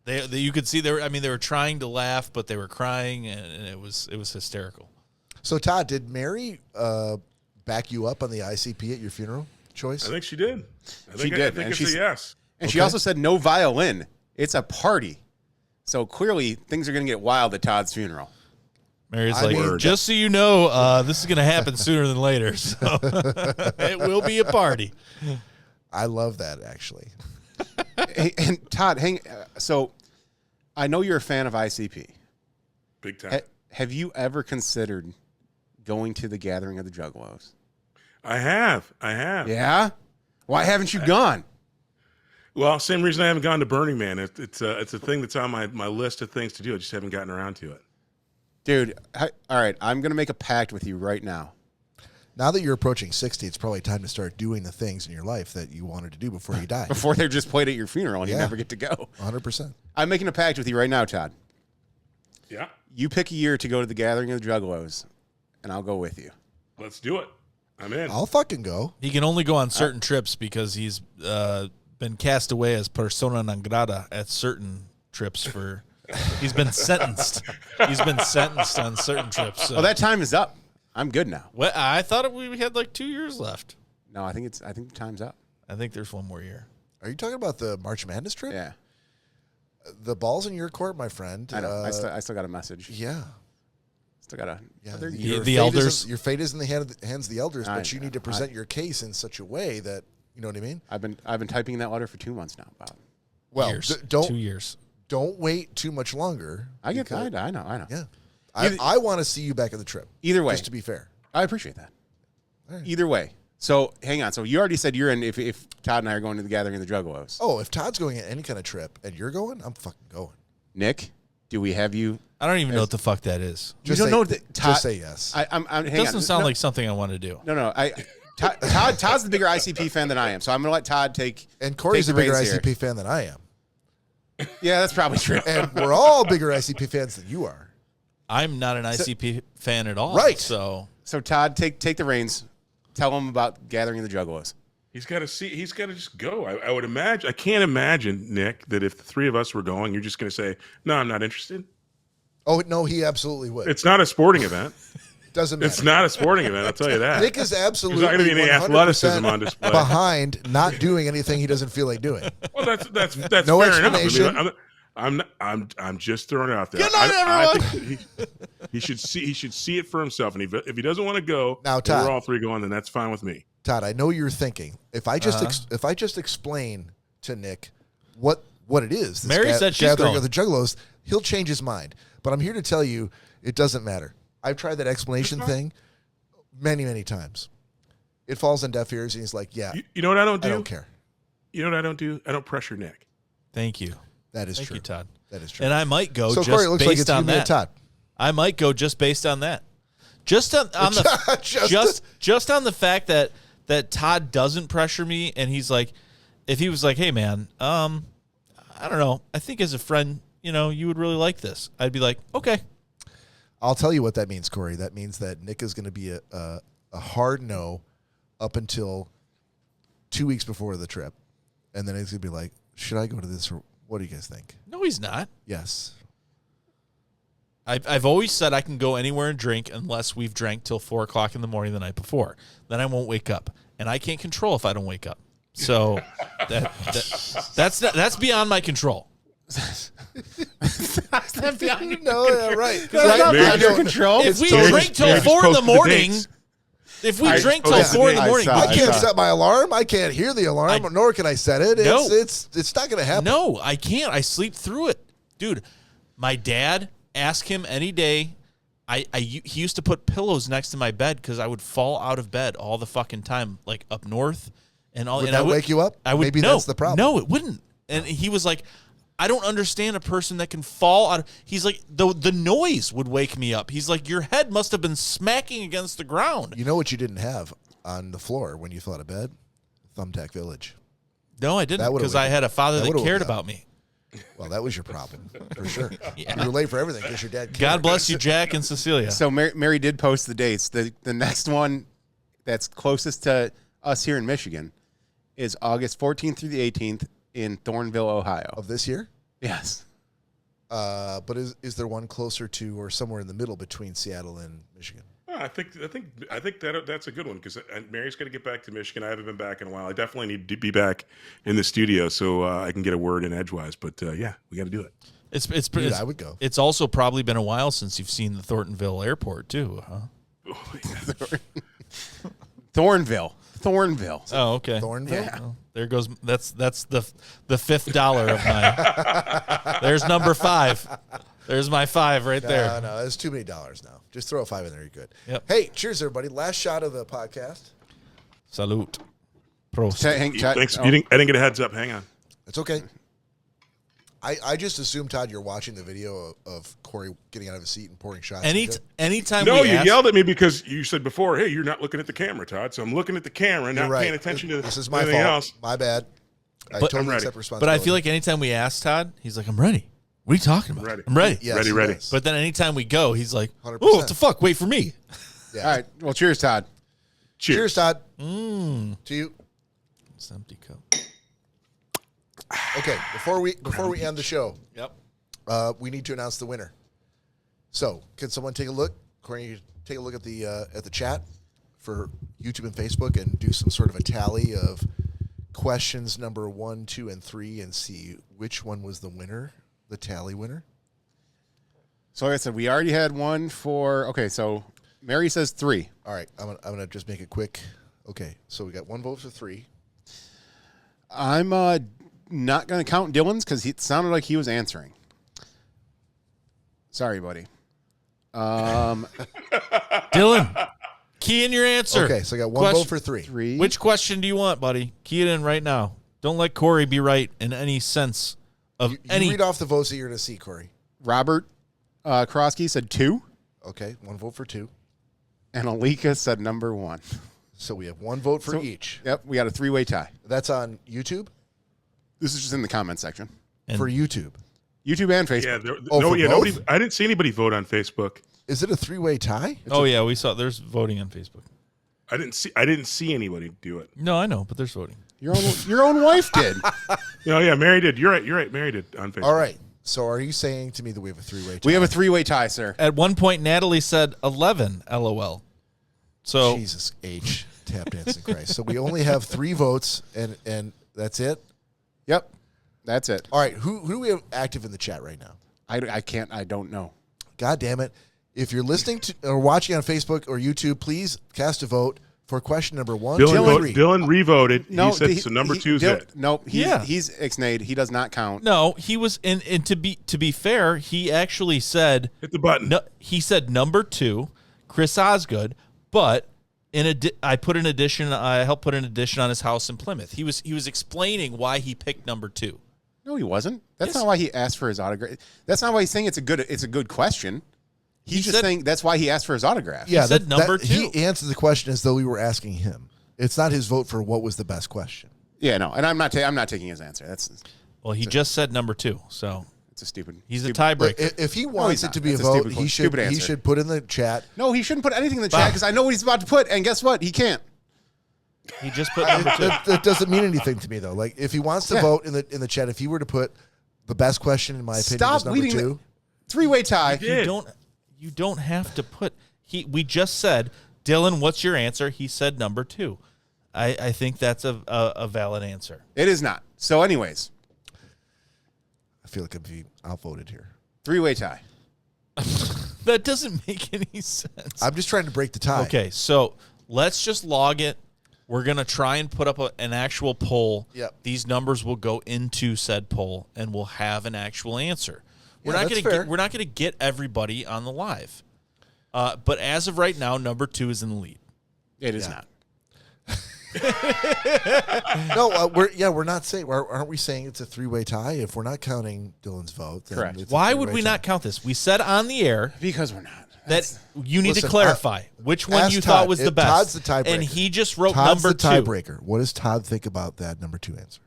They you could see they were trying to laugh, but they were crying, and it was hysterical. So Todd, did Mary back you up on the ICP at your funeral choice? I think she did. She did. I think it's a yes. And she also said no violin. It's a party. So clearly things are going to get wild at Todd's funeral. Mary's just so you know, this is going to happen sooner than later. So it will be a party. I love that, actually. Hey, and Todd, so I know you're a fan of ICP. Big time. Have you ever considered going to the gathering of the Juggalos? I have. Yeah? Why haven't you gone? Well, same reason I haven't gone to Burning Man. It's a thing that's on my list of things to do. I just haven't gotten around to it. Dude, all right, I'm going to make a pact with you right now. Now that you're approaching 60, it's probably time to start doing the things in your life that you wanted to do before you die. Before they're just played at your funeral and you Yeah. never get to go. 100%. I'm making a pact with you right now, Todd. Yeah. You pick a year to go to the gathering of the Juggalos, and I'll go with you. Let's do it. I'm in. I'll fucking go. He can only go on certain trips because he's been cast away as persona non grata at certain trips for. He's been sentenced. He's been sentenced on certain trips. So. Oh, that time is up. I'm good now. Well, I thought we had like 2 years left. No, I think the time's up. I think there's one more year. Are you talking about the March Madness trip? Yeah. The ball's in your court, my friend. I know. I still got a message. Yeah. Still got a. Yeah. The elders. Your fate is in the hands of the elders, I but you know. need to present your case in such a way that, you know what I mean? I've been typing that letter for 2 months now, Bob. Well, years. 2 years. Don't wait too much longer. I know. Yeah. I want to see you back at the trip. Either way. Just to be fair. I appreciate that. Right. Either way. So hang on. So you already said you're in. If Todd and I are going to the gathering of the Juggalos. Oh, if Todd's going on any kind of trip and you're going, I'm fucking going. Nick, do we have you? I don't even know what the fuck that is. You don't know that Todd. Just say yes. I'm hang It doesn't on. sound like something I want to do. No. Todd's the bigger ICP fan than I am, so I'm gonna let Todd take. And Corey's a take the bigger reins here. ICP fan than I am. Yeah, that's probably true. And we're all bigger ICP fans than you are. I'm not an ICP fan at all. Right. So Todd, take the reins. Tell him about gathering the Juggalos. He's got to see. He's got to just go. I would imagine. I can't imagine, Nick, that if the three of us were going, you're just going to say, "No, I'm not interested." Oh, no, he absolutely would. It's not a sporting event. Doesn't matter. It's not a sporting event. I'll tell you that. Nick is absolutely There's not going to be any 100% athleticism on display. behind not doing anything he doesn't feel like doing. Well, that's No fair enough. explanation. I mean, I'm just throwing it out there. Good night, I think he should see it for himself. And if he doesn't want to go, Now, and Todd. we're all three going, then that's fine with me. Todd, I know you're thinking. If I just explain to Nick what it is, this Mary said she's gathering going. of the Juggalos, he'll change his mind. But I'm here to tell you, it doesn't matter. I've tried that explanation thing many, many times. It falls on deaf ears, and he's like, "Yeah, You know what I don't do? I don't care." You know what I don't do? I don't pressure Nick. thank you. That is Thank true. you, Todd. That is true. And I might go so just Corey, it looks based like it's on you, me, and that. Todd. I might go just based on that. Just on the just on the fact that Todd doesn't pressure me, and he's like, if he was like, "Hey man, I don't know, I think as a friend, you would really like this," I'd be like, "Okay." I'll tell you what that means, Corey. That means that Nick is going to be a hard no up until 2 weeks before the trip, and then he's going to be like, "Should I go to this, or what do you guys think?" No, he's not. Yes. I've always said I can go anywhere and drink unless we've drank till 4:00 in the morning the night before. Then I won't wake up, and I can't control if I don't wake up. So that's beyond my control. That's not beyond your No, yeah, right. That's not Mary- beyond your control. If we Mary drink just- till Mary just 4 in the posted the morning, dates. if we I drink just till posted 4 in the the morning, dates. I can't set my alarm. I can't hear the alarm, nor can I set it. No. It's not going to happen. no, I can't. I sleep through it, dude. My dad, ask him any day. He used to put pillows next to my bed because I would fall out of bed all the fucking time, like up north and all. Would and that I would wake you up? I would. Maybe no, that's the problem. No, it wouldn't. And he was like, I don't understand a person that can fall out. He's like, the noise would wake me up. He's like, your head must have been smacking against the ground. You know what you didn't have on the floor when you fell out of bed? Thumbtack Village. No, I didn't, because I had a father that cared about me. Well, that was your problem, for sure. You were late for everything because your dad cared. God bless you, Jack and Cecilia. So Mary did post the dates. The next one that's closest to us here in Michigan is August 14th through the 18th in Thornville, Ohio. Of this year? Yes. But is there one closer to or somewhere in the middle between Seattle and Michigan? I think that's a good one because Mary's going to get back to Michigan. I haven't been back in a while. I definitely need to be back in the studio so I can get a word in edgewise. But yeah, we got to do it. Dude, I would go. It's also probably been a while since you've seen the Thorntonville Airport too, huh? Thornville. Oh, okay. Thornville? Yeah. Well, there goes. That's the $5 of mine. There's number 5. There's my 5 right there. No, there's too many dollars now. Just throw a 5 in there. You're good. Yep. Hey, cheers, everybody. Last shot of the podcast. Salute. Prost. Thanks. I didn't get a heads up. Hang on. It's okay. I just assume, Todd, you're watching the video of Cory getting out of his seat and pouring shots. Anytime No, we you ask, yelled at me because you said before, hey, you're not looking at the camera, Todd. So I'm looking at the camera, not right. paying attention to this is my anything fault. else. My bad. I But- totally I'm ready. accept but responsibility. I feel like anytime we ask Todd, he's like, I'm ready. What are you talking about? Ready. I'm ready. Yes, Ready, he ready. does. But then anytime we go, he's like, 100%. oh, what the fuck? Wait for me. Yeah. All right. Well, cheers, Todd. Cheers, Todd. Mm. To you. It's an empty cup. Okay, before we end the show, Yep. we need to announce the winner. So, can someone take a look? Cory, you take a look at the chat for YouTube and Facebook and do some sort of a tally of questions number 1, 2, and 3, and see which one was the winner, the tally winner. So like I said, we already had one for. Okay, so Mary says 3. All right, I'm gonna just make it quick. Okay, so we got 1 vote for 3. I'm not going to count Dylan's because it sounded like he was answering. Sorry, buddy. Dylan, key in your answer. Okay, so I got 1 vote for 3. 3. Which question do you want, buddy? Key it in right now. Don't let Cory be right in any sense of You any. read off the votes that you're gonna see, Cory. Robert Krosky said 2, Okay, 1 vote for 2. and Alika said number 1. So we have 1 vote for each. Yep, we got a 3-way tie. That's on YouTube. This is just in the comment section. And- For YouTube. YouTube and Facebook. Yeah, for both? nobody. I didn't see anybody vote on Facebook. Is it a 3-way tie? Oh yeah, we saw. There's voting on Facebook. I didn't see anybody do it. No, I know, but there's voting. Your own wife did. No, yeah, Mary did. You're right. Mary did on Facebook. All right. So are you saying to me that we have a 3-way tie? We have a 3-way tie, sir. At one point, Natalie said 11. LOL. So Jesus H. Tap dancing Christ. So we only have 3 votes, and that's it? Yep, that's it. All right. Who do we have active in the chat right now? I don't know. God damn it. If you're listening to or watching on Facebook or YouTube, please cast a vote for question number 1, 2, and 3. Dylan revoted. No, he said so. Number 2's it. Nope. Yeah. He's ixnayed. He does not count. no, he was. And to be fair, he actually said Hit the button. no. He said number 2, Chris Osgood, but. I put an addition. I helped put an addition on his house in Plymouth. He was explaining why he picked number 2. No, he wasn't. That's Yes. not why he asked for his autograph. That's not why he's saying it's a good question. He's just said- saying that's why he asked for his autograph. Yeah, said number 2. He answered the question as though we were asking him. It's not his vote for what was the best question. Yeah, no, and I'm not taking his answer. Well, he just said number 2, so It's a stupid. he's a stupid- tiebreaker. If he wants he's it to not. be That's a a vote, stupid he question. should Stupid he answer. should put in the chat. No, he shouldn't put anything in the chat because I know what he's about to put. And guess what? He can't. He just put number 2. That doesn't mean anything to me though. Like if he wants to Yeah. vote in the chat, if he were to put the best question in my opinion Stop was number leading 2. 3-way tie. You don't have to put. We just said, Dylan, what's your answer? He said number 2. I think that's a valid answer. It is not. So, anyways, I feel like I'm being outvoted here. 3-way tie. That doesn't make any sense. I'm just trying to break the tie. Okay, so let's just log it. We're going to try and put up an actual poll. Yep. These numbers will go into said poll, and we'll have an actual answer. We're not going to get everybody on the live. But as of right now, number 2 is in the lead. It is not. No, we're not saying. Aren't we saying it's a 3-way tie? If we're not counting Dylan's vote, then Correct. it's a Why would 3-way we tie. not count this? We said on the air Because we're not. that you need Listen, to clarify which one ask you Todd. thought was the best. Todd's the tiebreaker. And he just wrote Todd's number the 2. tiebreaker. What does Todd think about that number 2 answer?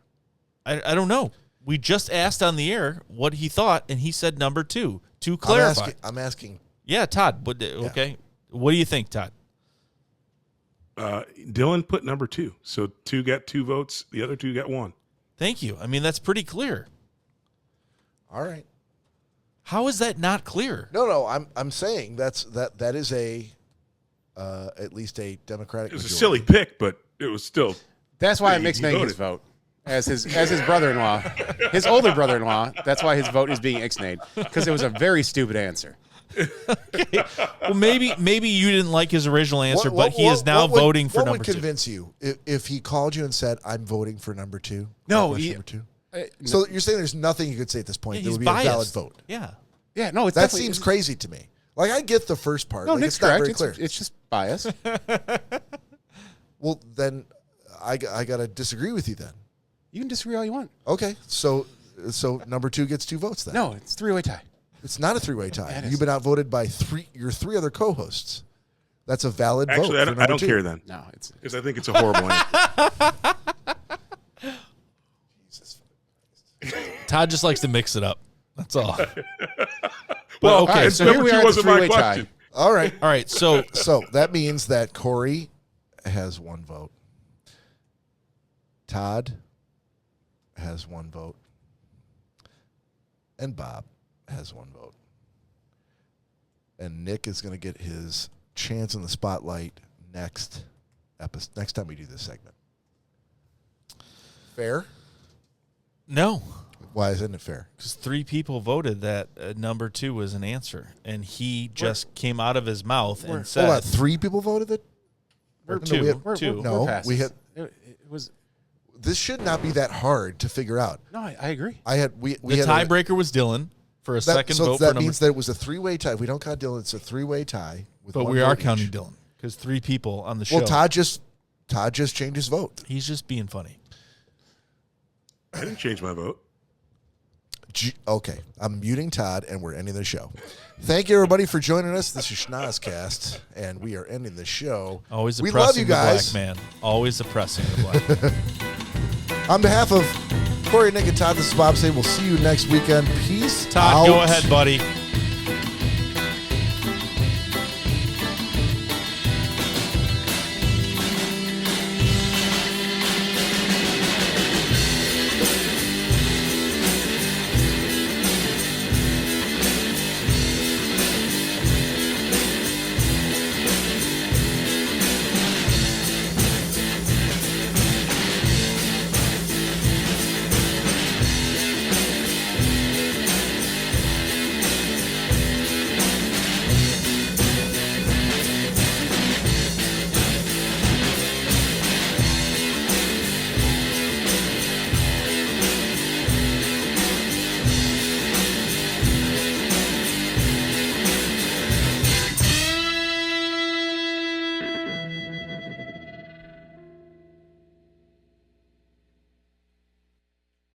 I don't know. We just asked on the air what he thought, and he said number 2 to clarify. I'm asking. Yeah, Todd. Okay. What do you think, Todd? Dylan put number 2. So 2 got 2 votes. The other 2 got 1. Thank you. I mean, that's pretty clear. All right. How is that not clear? No. I'm saying that is a at least a Democratic. It was majority. a silly pick, but it was still. That's why it He makes me his voted. vote. As his brother-in-law, his older brother-in-law, that's why his vote is being ixnayed, because it was a very stupid answer. Well, maybe you didn't like his original answer, but he is now voting for what number would 2. convince you if he called you and said, "I'm voting for number 2"? No, Question he- number 2. So you're saying there's nothing you could say at this point Yeah, that he's would be biased. a valid vote? Yeah. Yeah, no, it's That definitely- seems crazy to me. Like I get the first part. No, like, Nick's it's not correct. very It's, clear. it's just bias. Well, then I got to disagree with you then. You can disagree all you want. Okay, so number 2 gets 2 votes then. No, it's 3-way tie. It's not a 3-way tie. That is. You've been outvoted by your 3 other co-hosts. That's a valid vote. Actually, for I number don't 2. care then. No, it's Because I think it's a horrible answer. Todd just likes to mix it up. That's all. Well, okay, okay, so number here we 2 are at the wasn't my 3-way tie. question. All right. All right. So So that means that Cory has 1 vote. Todd has 1 vote. And Bob has 1 vote. And Nick is going to get his chance in the spotlight next time we do this segment. Fair? no, Why isn't it fair? because 3 people voted that number 2 was an answer, and he just came out of his mouth and said, Hold on, 3 people voted that? or No, 2. we had- 2. No, we're past we this. had. It was. This should not be that hard to figure out. No, I agree. We The had tiebreaker was Dylan for a second so vote that for number means that it was a 3-way tie. If we don't count Dylan, it's a 3-way tie. With But 1 we are vote counting each. Dylan because 3 people on the show. Well, Todd just changed his vote. He's just being funny. I didn't change my vote. Okay, I'm muting Todd, and we're ending the show. Thank you, everybody, for joining us. This is Schnozzcast, and we are ending the show. Always we oppressing love you guys. the black man. Always oppressing the black man. On behalf of Cory, Nick, and Todd, this is Bob saying we'll see you next weekend. Peace Todd, out. go ahead, buddy.